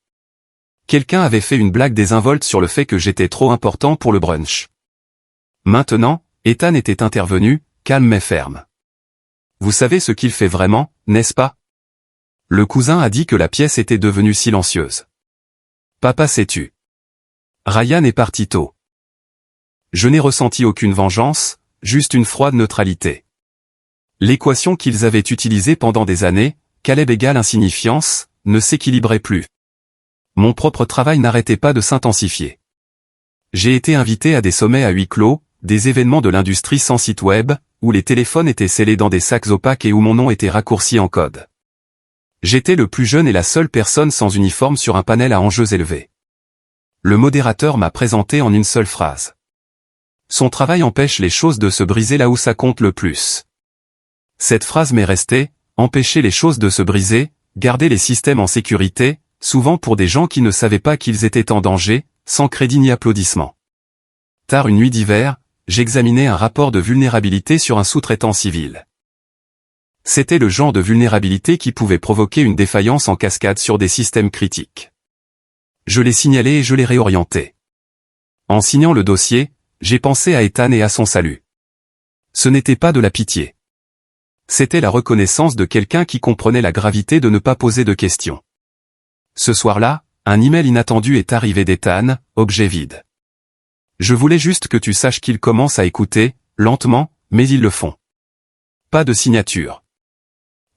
Quelqu'un avait fait une blague désinvolte sur le fait que j'étais trop important pour le brunch. Maintenant, Ethan était intervenu, calme mais ferme. Vous savez ce qu'il fait vraiment, n'est-ce pas? Le cousin a dit que la pièce était devenue silencieuse. Papa s'est tu. Ryan est parti tôt. Je n'ai ressenti aucune vengeance, juste une froide neutralité. L'équation qu'ils avaient utilisée pendant des années, Caleb égale insignifiance, ne s'équilibrait plus. Mon propre travail n'arrêtait pas de s'intensifier. J'ai été invité à des sommets à huis clos, des événements de l'industrie sans site web, où les téléphones étaient scellés dans des sacs opaques et où mon nom était raccourci en code. J'étais le plus jeune et la seule personne sans uniforme sur un panel à enjeux élevés. Le modérateur m'a présenté en une seule phrase. Son travail empêche les choses de se briser là où ça compte le plus. Cette phrase m'est restée, empêcher les choses de se briser, garder les systèmes en sécurité, souvent pour des gens qui ne savaient pas qu'ils étaient en danger, sans crédit ni applaudissement. Tard une nuit d'hiver, j'examinais un rapport de vulnérabilité sur un sous-traitant civil. C'était le genre de vulnérabilité qui pouvait provoquer une défaillance en cascade sur des systèmes critiques. Je l'ai signalé et je l'ai réorienté. En signant le dossier, j'ai pensé à Ethan et à son salut. Ce n'était pas de la pitié. C'était la reconnaissance de quelqu'un qui comprenait la gravité de ne pas poser de questions. Ce soir-là, un email inattendu est arrivé d'Ethan, objet vide. Je voulais juste que tu saches qu'ils commencent à écouter, lentement, mais ils le font. Pas de signature.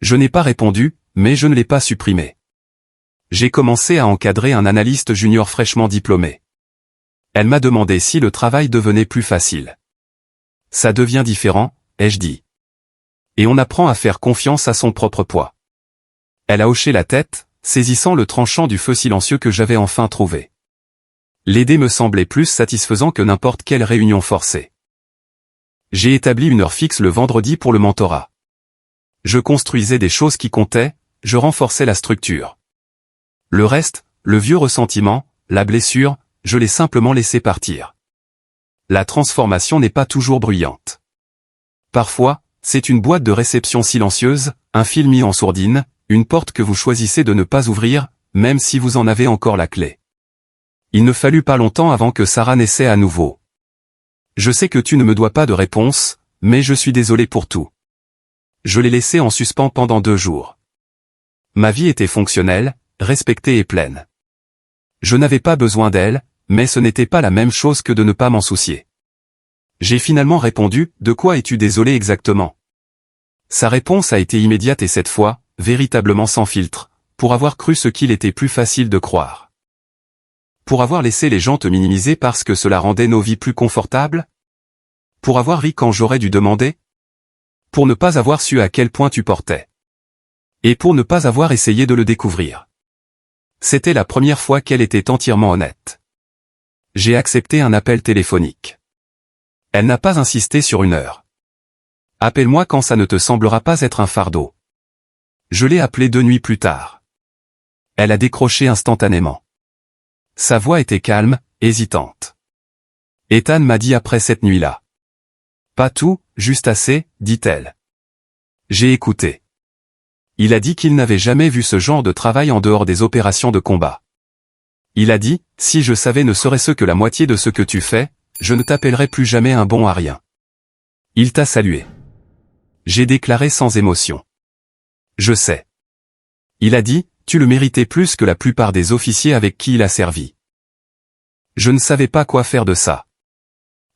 Je n'ai pas répondu, mais je ne l'ai pas supprimé. J'ai commencé à encadrer un analyste junior fraîchement diplômé. Elle m'a demandé si le travail devenait plus facile. Ça devient différent, ai-je dit. Et on apprend à faire confiance à son propre poids. Elle a hoché la tête, saisissant le tranchant du feu silencieux que j'avais enfin trouvé. L'aider me semblait plus satisfaisant que n'importe quelle réunion forcée. J'ai établi une heure fixe le vendredi pour le mentorat. Je construisais des choses qui comptaient, je renforçais la structure. Le reste, le vieux ressentiment, la blessure, je l'ai simplement laissé partir. La transformation n'est pas toujours bruyante. Parfois, c'est une boîte de réception silencieuse, un fil mis en sourdine, une porte que vous choisissez de ne pas ouvrir, même si vous en avez encore la clé. Il ne fallut pas longtemps avant que Sarah naissait à nouveau. Je sais que tu ne me dois pas de réponse, mais je suis désolé pour tout. Je l'ai laissée en suspens pendant 2 jours. Ma vie était fonctionnelle, respectée et pleine. Je n'avais pas besoin d'elle, mais ce n'était pas la même chose que de ne pas m'en soucier. J'ai finalement répondu, « De quoi es-tu désolé exactement ?» Sa réponse a été immédiate et cette fois, véritablement sans filtre, pour avoir cru ce qu'il était plus facile de croire. Pour avoir laissé les gens te minimiser parce que cela rendait nos vies plus confortables? Pour avoir ri quand j'aurais dû demander? Pour ne pas avoir su à quel point tu portais. Et pour ne pas avoir essayé de le découvrir. C'était la première fois qu'elle était entièrement honnête. J'ai accepté un appel téléphonique. Elle n'a pas insisté sur 1 heure. Appelle-moi quand ça ne te semblera pas être un fardeau. Je l'ai appelée 2 nuits plus tard. Elle a décroché instantanément. Sa voix était calme, hésitante. Ethan m'a dit après cette nuit-là. Pas tout, juste assez, dit-elle. J'ai écouté. Il a dit qu'il n'avait jamais vu ce genre de travail en dehors des opérations de combat. Il a dit, si je savais ne serait-ce que la moitié de ce que tu fais, je ne t'appellerais plus jamais un bon à rien. Il t'a salué. J'ai déclaré sans émotion. Je sais. Il a dit, tu le méritais plus que la plupart des officiers avec qui il a servi. Je ne savais pas quoi faire de ça.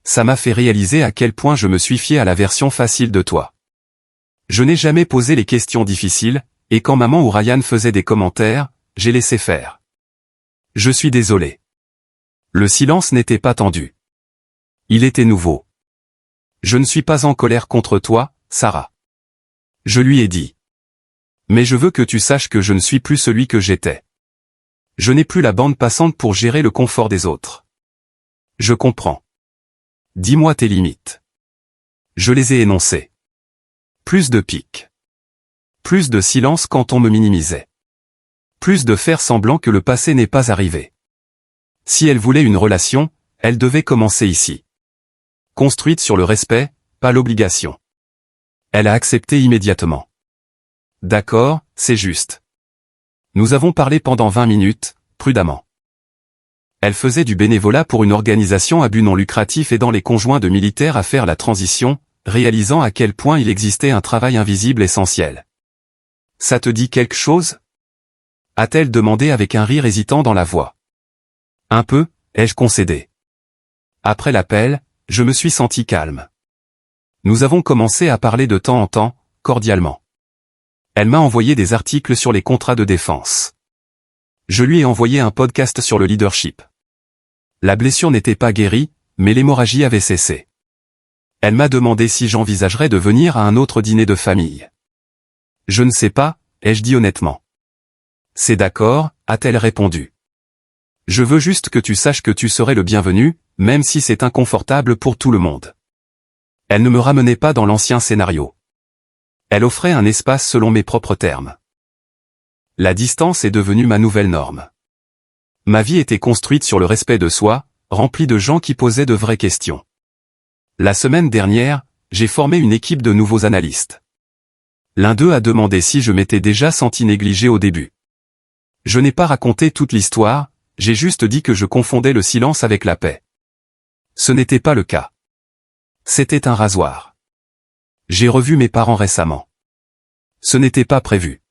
Ça m'a fait réaliser à quel point je me suis fié à la version facile de toi. Je n'ai jamais posé les questions difficiles, et quand maman ou Ryan faisait des commentaires, j'ai laissé faire. Je suis désolé. Le silence n'était pas tendu. Il était nouveau. Je ne suis pas en colère contre toi, Sarah. Je lui ai dit. Mais je veux que tu saches que je ne suis plus celui que j'étais. Je n'ai plus la bande passante pour gérer le confort des autres. Je comprends. Dis-moi tes limites. Je les ai énoncées. Plus de pique. Plus de silence quand on me minimisait. Plus de faire semblant que le passé n'est pas arrivé. Si elle voulait une relation, elle devait commencer ici. Construite sur le respect, pas l'obligation. Elle a accepté immédiatement. D'accord, c'est juste. Nous avons parlé pendant 20 minutes, prudemment. Elle faisait du bénévolat pour une organisation à but non lucratif aidant les conjoints de militaires à faire la transition, réalisant à quel point il existait un travail invisible essentiel. Ça te dit quelque chose? A-t-elle demandé avec un rire hésitant dans la voix. Un peu, ai-je concédé. Après l'appel, je me suis senti calme. Nous avons commencé à parler de temps en temps, cordialement. Elle m'a envoyé des articles sur les contrats de défense. Je lui ai envoyé un podcast sur le leadership. La blessure n'était pas guérie, mais l'hémorragie avait cessé. Elle m'a demandé si j'envisagerais de venir à un autre dîner de famille. Je ne sais pas, ai-je dit honnêtement. C'est d'accord, a-t-elle répondu. Je veux juste que tu saches que tu serais le bienvenu, même si c'est inconfortable pour tout le monde. Elle ne me ramenait pas dans l'ancien scénario. Elle offrait un espace selon mes propres termes. La distance est devenue ma nouvelle norme. Ma vie était construite sur le respect de soi, remplie de gens qui posaient de vraies questions. La semaine dernière, j'ai formé une équipe de nouveaux analystes. L'un d'eux a demandé si je m'étais déjà senti négligé au début. Je n'ai pas raconté toute l'histoire, j'ai juste dit que je confondais le silence avec la paix. Ce n'était pas le cas. C'était un rasoir. J'ai revu mes parents récemment. Ce n'était pas prévu.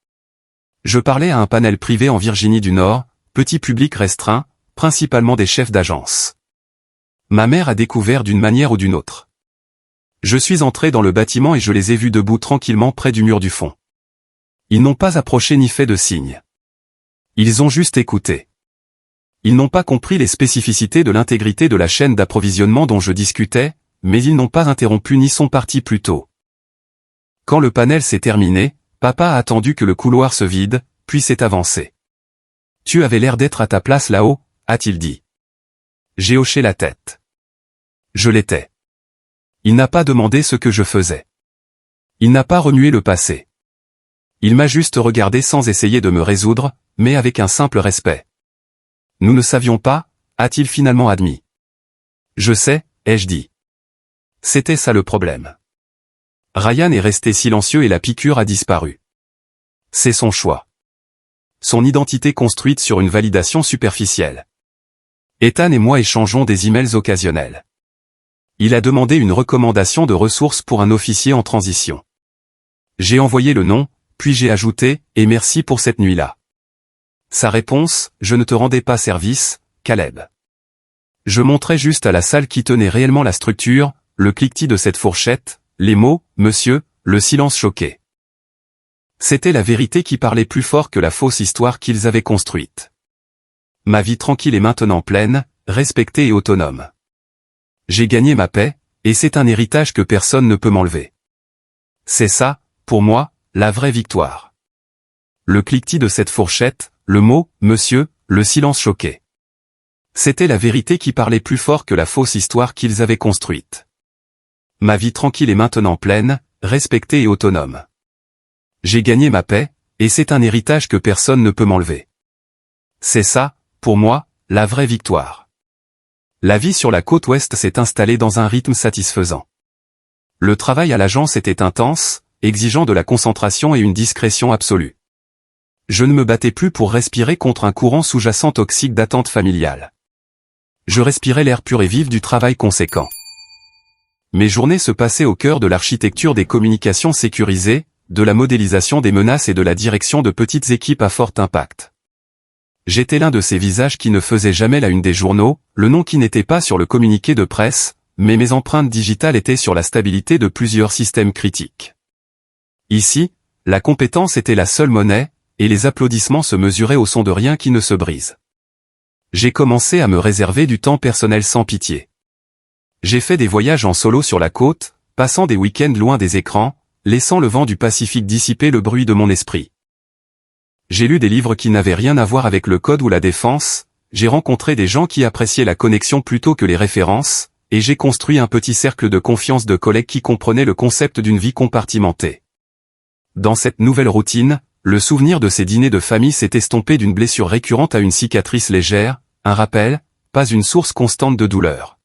Je parlais à un panel privé en Virginie du Nord, petit public restreint, principalement des chefs d'agence. Ma mère a découvert d'une manière ou d'une autre. Je suis entré dans le bâtiment et je les ai vus debout tranquillement près du mur du fond. Ils n'ont pas approché ni fait de signe. Ils ont juste écouté. Ils n'ont pas compris les spécificités de l'intégrité de la chaîne d'approvisionnement dont je discutais, mais ils n'ont pas interrompu ni sont partis plus tôt. Quand le panel s'est terminé, papa a attendu que le couloir se vide, puis s'est avancé. « Tu avais l'air d'être à ta place là-haut », a-t-il dit. J'ai hoché la tête. Je l'étais. Il n'a pas demandé ce que je faisais. Il n'a pas remué le passé. Il m'a juste regardé sans essayer de me résoudre, mais avec un simple respect. Nous ne savions pas, a-t-il finalement admis. Je sais, ai-je dit. C'était ça le problème. Ryan est resté silencieux et la piqûre a disparu. C'est son choix. Son identité construite sur une validation superficielle. Ethan et moi échangeons des emails occasionnels. Il a demandé une recommandation de ressources pour un officier en transition. J'ai envoyé le nom, puis j'ai ajouté « Et merci pour cette nuit-là ». Sa réponse « Je ne te rendais pas service, Caleb ». Je montrais juste à la salle qui tenait réellement la structure, le cliquetis de cette fourchette, les mots « Monsieur », le silence choqué. C'était la vérité qui parlait plus fort que la fausse histoire qu'ils avaient construite. Ma vie tranquille est maintenant pleine, respectée et autonome. J'ai gagné ma paix, et c'est un héritage que personne ne peut m'enlever. C'est ça, pour moi, la vraie victoire. Le cliquetis de cette fourchette, le mot « Monsieur », le silence choqué. C'était la vérité qui parlait plus fort que la fausse histoire qu'ils avaient construite. Ma vie tranquille est maintenant pleine, respectée et autonome. J'ai gagné ma paix, et c'est un héritage que personne ne peut m'enlever. C'est ça, pour moi, la vraie victoire. La vie sur la côte ouest s'est installée dans un rythme satisfaisant. Le travail à l'agence était intense, exigeant de la concentration et une discrétion absolue. Je ne me battais plus pour respirer contre un courant sous-jacent toxique d'attente familiale. Je respirais l'air pur et vif du travail conséquent. Mes journées se passaient au cœur de l'architecture des communications sécurisées, de la modélisation des menaces et de la direction de petites équipes à fort impact. J'étais l'un de ces visages qui ne faisaient jamais la une des journaux, le nom qui n'était pas sur le communiqué de presse, mais mes empreintes digitales étaient sur la stabilité de plusieurs systèmes critiques. Ici, la compétence était la seule monnaie, et les applaudissements se mesuraient au son de rien qui ne se brise. J'ai commencé à me réserver du temps personnel sans pitié. J'ai fait des voyages en solo sur la côte, passant des week-ends loin des écrans, laissant le vent du Pacifique dissiper le bruit de mon esprit. J'ai lu des livres qui n'avaient rien à voir avec le code ou la défense, j'ai rencontré des gens qui appréciaient la connexion plutôt que les références, et j'ai construit un petit cercle de confiance de collègues qui comprenaient le concept d'une vie compartimentée. Dans cette nouvelle routine, le souvenir de ces dîners de famille s'est estompé d'une blessure récurrente à une cicatrice légère, un rappel, pas une source constante de douleur.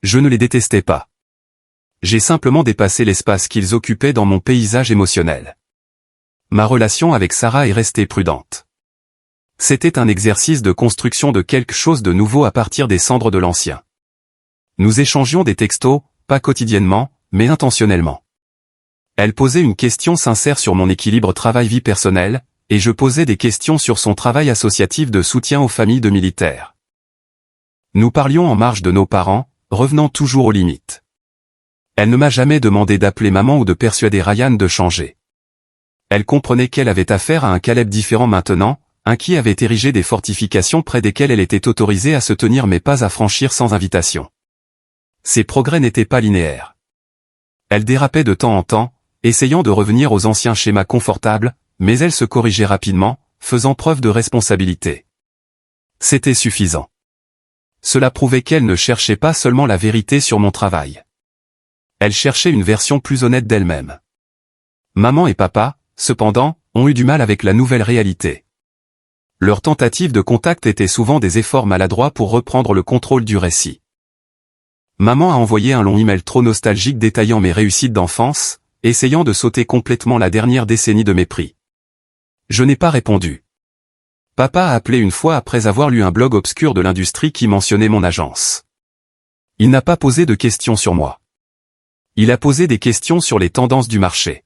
Je ne les détestais pas. J'ai simplement dépassé l'espace qu'ils occupaient dans mon paysage émotionnel. Ma relation avec Sarah est restée prudente. C'était un exercice de construction de quelque chose de nouveau à partir des cendres de l'ancien. Nous échangions des textos, pas quotidiennement, mais intentionnellement. Elle posait une question sincère sur mon équilibre travail-vie personnelle, et je posais des questions sur son travail associatif de soutien aux familles de militaires. Nous parlions en marge de nos parents, revenant toujours aux limites. Elle ne m'a jamais demandé d'appeler maman ou de persuader Ryan de changer. Elle comprenait qu'elle avait affaire à un Caleb différent maintenant, un qui avait érigé des fortifications près desquelles elle était autorisée à se tenir mais pas à franchir sans invitation. Ses progrès n'étaient pas linéaires. Elle dérapait de temps en temps, essayant de revenir aux anciens schémas confortables, mais elle se corrigeait rapidement, faisant preuve de responsabilité. C'était suffisant. Cela prouvait qu'elle ne cherchait pas seulement la vérité sur mon travail. Elle cherchait une version plus honnête d'elle-même. Maman et papa, cependant, ont eu du mal avec la nouvelle réalité. Leurs tentatives de contact étaient souvent des efforts maladroits pour reprendre le contrôle du récit. Maman a envoyé un long email trop nostalgique détaillant mes réussites d'enfance, essayant de sauter complètement la dernière décennie de mépris. Je n'ai pas répondu. Papa a appelé une fois après avoir lu un blog obscur de l'industrie qui mentionnait mon agence. Il n'a pas posé de questions sur moi. Il a posé des questions sur les tendances du marché.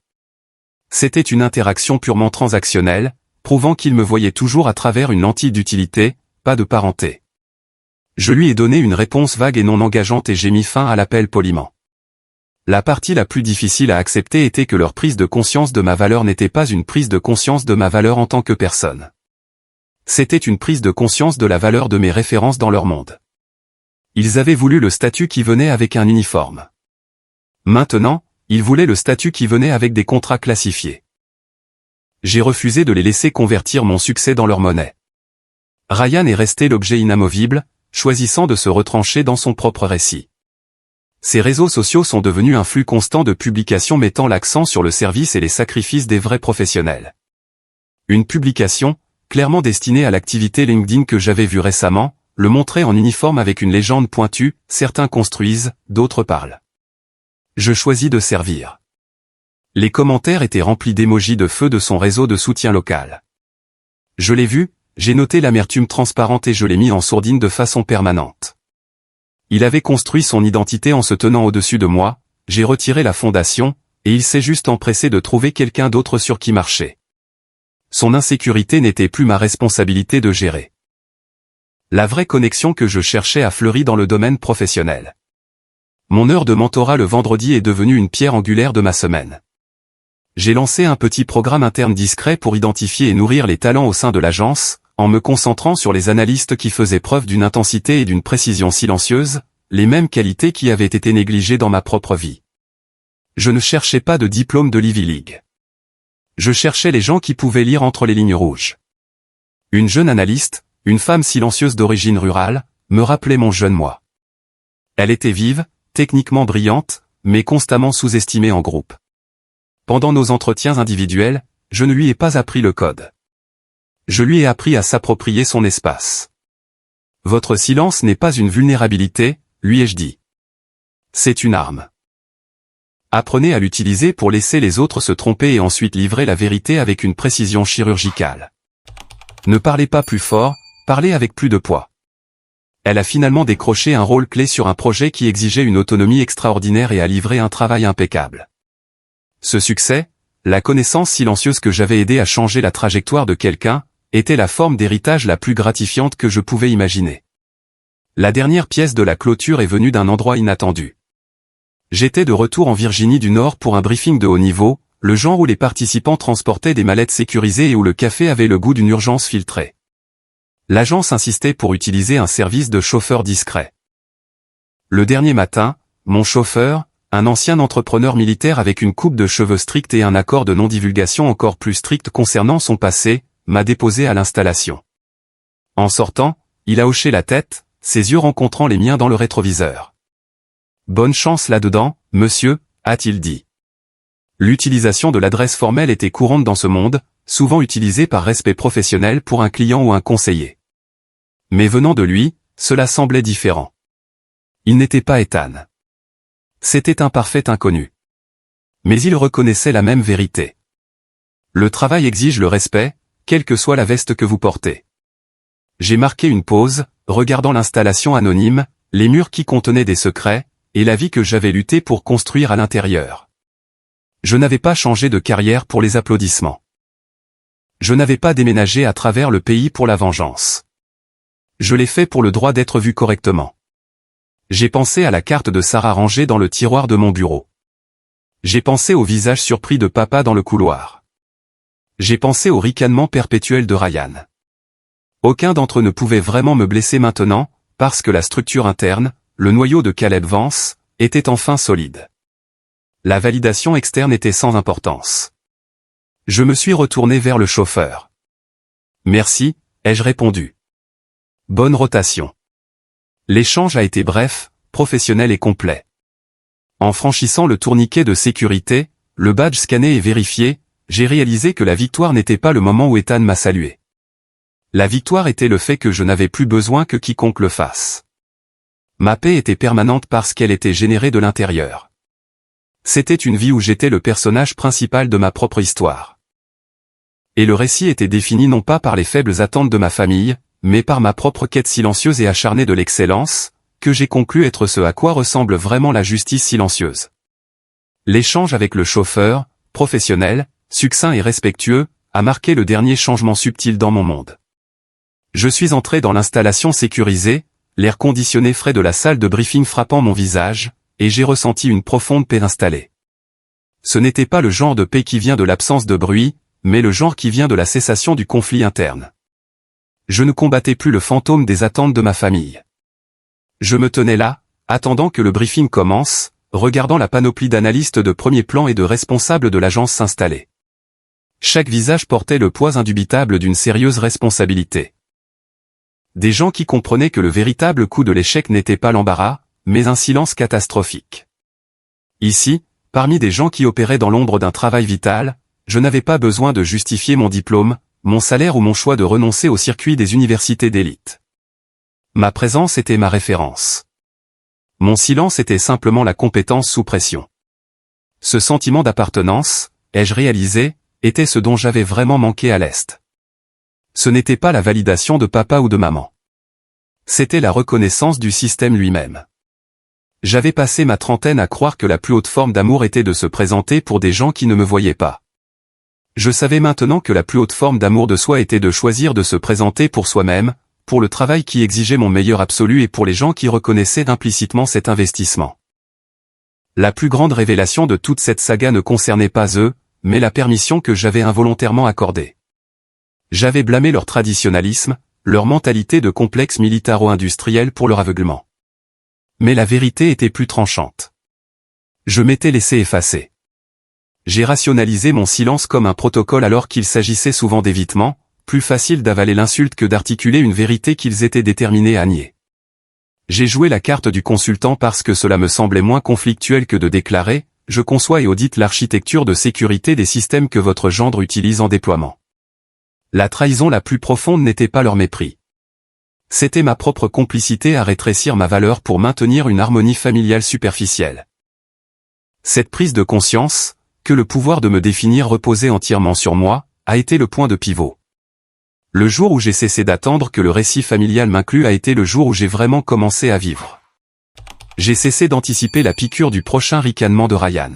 C'était une interaction purement transactionnelle, prouvant qu'il me voyait toujours à travers une lentille d'utilité, pas de parenté. Je lui ai donné une réponse vague et non engageante et j'ai mis fin à l'appel poliment. La partie la plus difficile à accepter était que leur prise de conscience de ma valeur n'était pas une prise de conscience de ma valeur en tant que personne. C'était une prise de conscience de la valeur de mes références dans leur monde. Ils avaient voulu le statut qui venait avec un uniforme. Maintenant, ils voulaient le statut qui venait avec des contrats classifiés. J'ai refusé de les laisser convertir mon succès dans leur monnaie. Ryan est resté l'objet inamovible, choisissant de se retrancher dans son propre récit. Ces réseaux sociaux sont devenus un flux constant de publications mettant l'accent sur le service et les sacrifices des vrais professionnels. Une publication, clairement destinée à l'activité LinkedIn que j'avais vue récemment, le montrait en uniforme avec une légende pointue, certains construisent, d'autres parlent. Je choisis de servir. Les commentaires étaient remplis d'émojis de feu de son réseau de soutien local. Je l'ai vu, j'ai noté l'amertume transparente et je l'ai mis en sourdine de façon permanente. Il avait construit son identité en se tenant au-dessus de moi, j'ai retiré la fondation, et il s'est juste empressé de trouver quelqu'un d'autre sur qui marcher. Son insécurité n'était plus ma responsabilité de gérer. La vraie connexion que je cherchais a fleuri dans le domaine professionnel. Mon heure de mentorat le vendredi est devenue une pierre angulaire de ma semaine. J'ai lancé un petit programme interne discret pour identifier et nourrir les talents au sein de l'agence, en me concentrant sur les analystes qui faisaient preuve d'une intensité et d'une précision silencieuse, les mêmes qualités qui avaient été négligées dans ma propre vie. Je ne cherchais pas de diplôme de l'Ivy League. Je cherchais les gens qui pouvaient lire entre les lignes rouges. Une jeune analyste, une femme silencieuse d'origine rurale, me rappelait mon jeune moi. Elle était vive, techniquement brillante, mais constamment sous-estimée en groupe. Pendant nos entretiens individuels, je ne lui ai pas appris le code. Je lui ai appris à s'approprier son espace. Votre silence n'est pas une vulnérabilité, lui ai-je dit. C'est une arme. Apprenez à l'utiliser pour laisser les autres se tromper et ensuite livrer la vérité avec une précision chirurgicale. Ne parlez pas plus fort, parlez avec plus de poids. Elle a finalement décroché un rôle clé sur un projet qui exigeait une autonomie extraordinaire et a livré un travail impeccable. Ce succès, la connaissance silencieuse que j'avais aidé à changer la trajectoire de quelqu'un, était la forme d'héritage la plus gratifiante que je pouvais imaginer. La dernière pièce de la clôture est venue d'un endroit inattendu. J'étais de retour en Virginie du Nord pour un briefing de haut niveau, le genre où les participants transportaient des mallettes sécurisées et où le café avait le goût d'une urgence filtrée. L'agence insistait pour utiliser un service de chauffeur discret. Le dernier matin, mon chauffeur, un ancien entrepreneur militaire avec une coupe de cheveux stricte et un accord de non-divulgation encore plus strict concernant son passé, m'a déposé à l'installation. En sortant, il a hoché la tête, ses yeux rencontrant les miens dans le rétroviseur. « Bonne chance là-dedans, monsieur », a-t-il dit. L'utilisation de l'adresse formelle était courante dans ce monde, souvent utilisée par respect professionnel pour un client ou un conseiller. Mais venant de lui, cela semblait différent. Il n'était pas Ethan. C'était un parfait inconnu. Mais il reconnaissait la même vérité. Le travail exige le respect, quelle que soit la veste que vous portez. J'ai marqué une pause, regardant l'installation anonyme, les murs qui contenaient des secrets, et la vie que j'avais lutté pour construire à l'intérieur. Je n'avais pas changé de carrière pour les applaudissements. Je n'avais pas déménagé à travers le pays pour la vengeance. Je l'ai fait pour le droit d'être vu correctement. J'ai pensé à la carte de Sarah rangée dans le tiroir de mon bureau. J'ai pensé au visage surpris de papa dans le couloir. J'ai pensé au ricanement perpétuel de Ryan. Aucun d'entre eux ne pouvait vraiment me blesser maintenant, parce que la structure interne, le noyau de Caleb Vance, était enfin solide. La validation externe était sans importance. Je me suis retourné vers le chauffeur. « Merci », ai-je répondu. « Bonne rotation. » L'échange a été bref, professionnel et complet. En franchissant le tourniquet de sécurité, le badge scanné et vérifié, j'ai réalisé que la victoire n'était pas le moment où Ethan m'a salué. La victoire était le fait que je n'avais plus besoin que quiconque le fasse. Ma paix était permanente parce qu'elle était générée de l'intérieur. C'était une vie où j'étais le personnage principal de ma propre histoire. Et le récit était défini non pas par les faibles attentes de ma famille, mais par ma propre quête silencieuse et acharnée de l'excellence, que j'ai conclu être ce à quoi ressemble vraiment la justice silencieuse. L'échange avec le chauffeur, professionnel, succinct et respectueux, a marqué le dernier changement subtil dans mon monde. Je suis entré dans l'installation sécurisée, l'air conditionné frais de la salle de briefing frappant mon visage, et j'ai ressenti une profonde paix installée. Ce n'était pas le genre de paix qui vient de l'absence de bruit, mais le genre qui vient de la cessation du conflit interne. Je ne combattais plus le fantôme des attentes de ma famille. Je me tenais là, attendant que le briefing commence, regardant la panoplie d'analystes de premier plan et de responsables de l'agence s'installer. Chaque visage portait le poids indubitable d'une sérieuse responsabilité. Des gens qui comprenaient que le véritable coup de l'échec n'était pas l'embarras, mais un silence catastrophique. Ici, parmi des gens qui opéraient dans l'ombre d'un travail vital, je n'avais pas besoin de justifier mon diplôme, mon salaire ou mon choix de renoncer au circuit des universités d'élite. Ma présence était ma référence. Mon silence était simplement la compétence sous pression. Ce sentiment d'appartenance, ai-je réalisé, était ce dont j'avais vraiment manqué à l'Est. Ce n'était pas la validation de papa ou de maman. C'était la reconnaissance du système lui-même. J'avais passé ma trentaine à croire que la plus haute forme d'amour était de se présenter pour des gens qui ne me voyaient pas. Je savais maintenant que la plus haute forme d'amour de soi était de choisir de se présenter pour soi-même, pour le travail qui exigeait mon meilleur absolu et pour les gens qui reconnaissaient implicitement cet investissement. La plus grande révélation de toute cette saga ne concernait pas eux, mais la permission que j'avais involontairement accordée. J'avais blâmé leur traditionnalisme, leur mentalité de complexe militaro-industriel pour leur aveuglement. Mais la vérité était plus tranchante. Je m'étais laissé effacer. J'ai rationalisé mon silence comme un protocole alors qu'il s'agissait souvent d'évitement, plus facile d'avaler l'insulte que d'articuler une vérité qu'ils étaient déterminés à nier. J'ai joué la carte du consultant parce que cela me semblait moins conflictuel que de déclarer « Je conçois et audite l'architecture de sécurité des systèmes que votre gendre utilise en déploiement ». La trahison la plus profonde n'était pas leur mépris. C'était ma propre complicité à rétrécir ma valeur pour maintenir une harmonie familiale superficielle. Cette prise de conscience, que le pouvoir de me définir reposait entièrement sur moi, a été le point de pivot. Le jour où j'ai cessé d'attendre que le récit familial m'inclue a été le jour où j'ai vraiment commencé à vivre. J'ai cessé d'anticiper la piqûre du prochain ricanement de Ryan.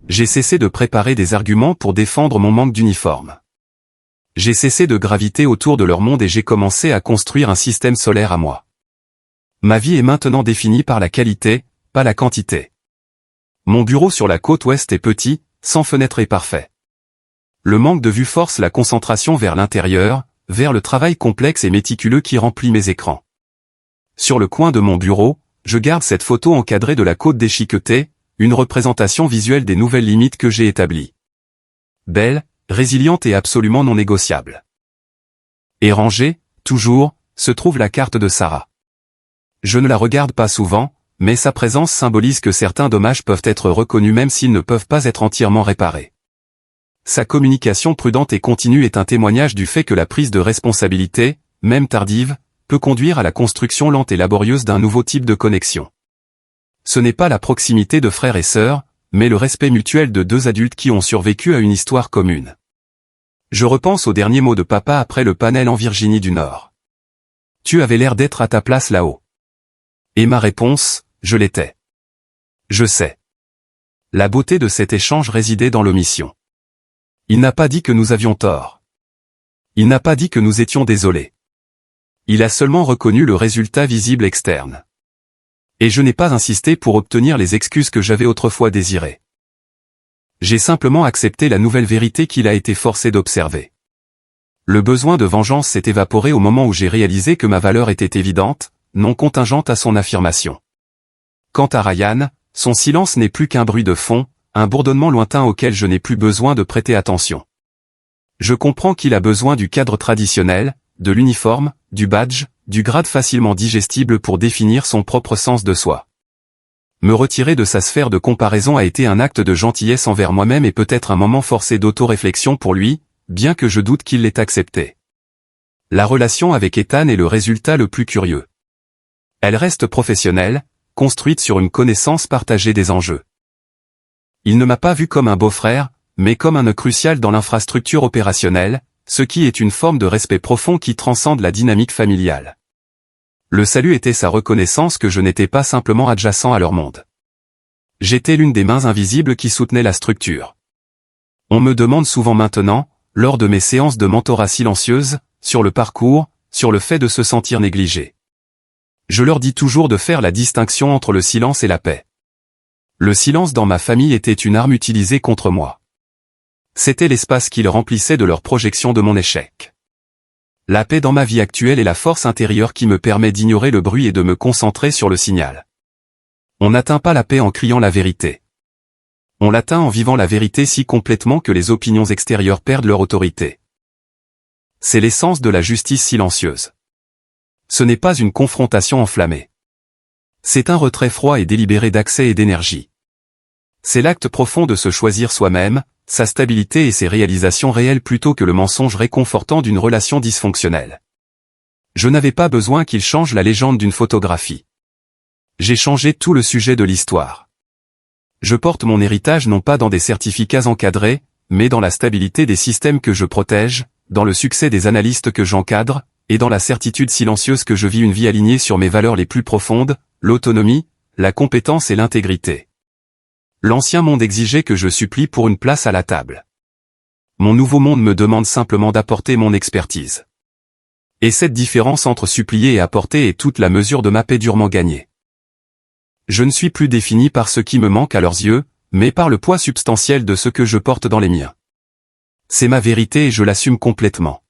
J'ai cessé de préparer des arguments pour défendre mon manque d'uniforme. J'ai cessé de graviter autour de leur monde et j'ai commencé à construire un système solaire à moi. Ma vie est maintenant définie par la qualité, pas la quantité. Mon bureau sur la côte ouest est petit, sans fenêtre et parfait. Le manque de vue force la concentration vers l'intérieur, vers le travail complexe et méticuleux qui remplit mes écrans. Sur le coin de mon bureau, je garde cette photo encadrée de la côte déchiquetée, une représentation visuelle des nouvelles limites que j'ai établies. Belle, résiliente et absolument non négociable. Et rangée, toujours, se trouve la carte de Sarah. Je ne la regarde pas souvent, mais sa présence symbolise que certains dommages peuvent être reconnus même s'ils ne peuvent pas être entièrement réparés. Sa communication prudente et continue est un témoignage du fait que la prise de responsabilité, même tardive, peut conduire à la construction lente et laborieuse d'un nouveau type de connexion. Ce n'est pas la proximité de frères et sœurs, mais le respect mutuel de deux adultes qui ont survécu à une histoire commune. Je repense aux derniers mots de papa après le panel en Virginie du Nord. Tu avais l'air d'être à ta place là-haut. Et ma réponse, je l'étais. Je sais. La beauté de cet échange résidait dans l'omission. Il n'a pas dit que nous avions tort. Il n'a pas dit que nous étions désolés. Il a seulement reconnu le résultat visible externe. Et je n'ai pas insisté pour obtenir les excuses que j'avais autrefois désirées. J'ai simplement accepté la nouvelle vérité qu'il a été forcé d'observer. Le besoin de vengeance s'est évaporé au moment où j'ai réalisé que ma valeur était évidente, non contingente à son affirmation. Quant à Ryan, son silence n'est plus qu'un bruit de fond, un bourdonnement lointain auquel je n'ai plus besoin de prêter attention. Je comprends qu'il a besoin du cadre traditionnel, de l'uniforme, du badge, du grade facilement digestible pour définir son propre sens de soi. Me retirer de sa sphère de comparaison a été un acte de gentillesse envers moi-même et peut-être un moment forcé d'autoréflexion pour lui, bien que je doute qu'il l'ait accepté. La relation avec Ethan est le résultat le plus curieux. Elle reste professionnelle, construite sur une connaissance partagée des enjeux. Il ne m'a pas vu comme un beau-frère, mais comme un nœud crucial dans l'infrastructure opérationnelle, ce qui est une forme de respect profond qui transcende la dynamique familiale. Le salut était sa reconnaissance que je n'étais pas simplement adjacent à leur monde. J'étais l'une des mains invisibles qui soutenaient la structure. On me demande souvent maintenant, lors de mes séances de mentorat silencieuses, sur le parcours, sur le fait de se sentir négligé. Je leur dis toujours de faire la distinction entre le silence et la paix. Le silence dans ma famille était une arme utilisée contre moi. C'était l'espace qu'ils remplissaient de leur projection de mon échec. La paix dans ma vie actuelle est la force intérieure qui me permet d'ignorer le bruit et de me concentrer sur le signal. On n'atteint pas la paix en criant la vérité. On l'atteint en vivant la vérité si complètement que les opinions extérieures perdent leur autorité. C'est l'essence de la justice silencieuse. Ce n'est pas une confrontation enflammée. C'est un retrait froid et délibéré d'accès et d'énergie. C'est l'acte profond de se choisir soi-même, sa stabilité et ses réalisations réelles plutôt que le mensonge réconfortant d'une relation dysfonctionnelle. Je n'avais pas besoin qu'il change la légende d'une photographie. J'ai changé tout le sujet de l'histoire. Je porte mon héritage non pas dans des certificats encadrés, mais dans la stabilité des systèmes que je protège, dans le succès des analystes que j'encadre, et dans la certitude silencieuse que je vis une vie alignée sur mes valeurs les plus profondes, l'autonomie, la compétence et l'intégrité. L'ancien monde exigeait que je supplie pour une place à la table. Mon nouveau monde me demande simplement d'apporter mon expertise. Et cette différence entre supplier et apporter est toute la mesure de ma paix durement gagnée. Je ne suis plus défini par ce qui me manque à leurs yeux, mais par le poids substantiel de ce que je porte dans les miens. C'est ma vérité et je l'assume complètement.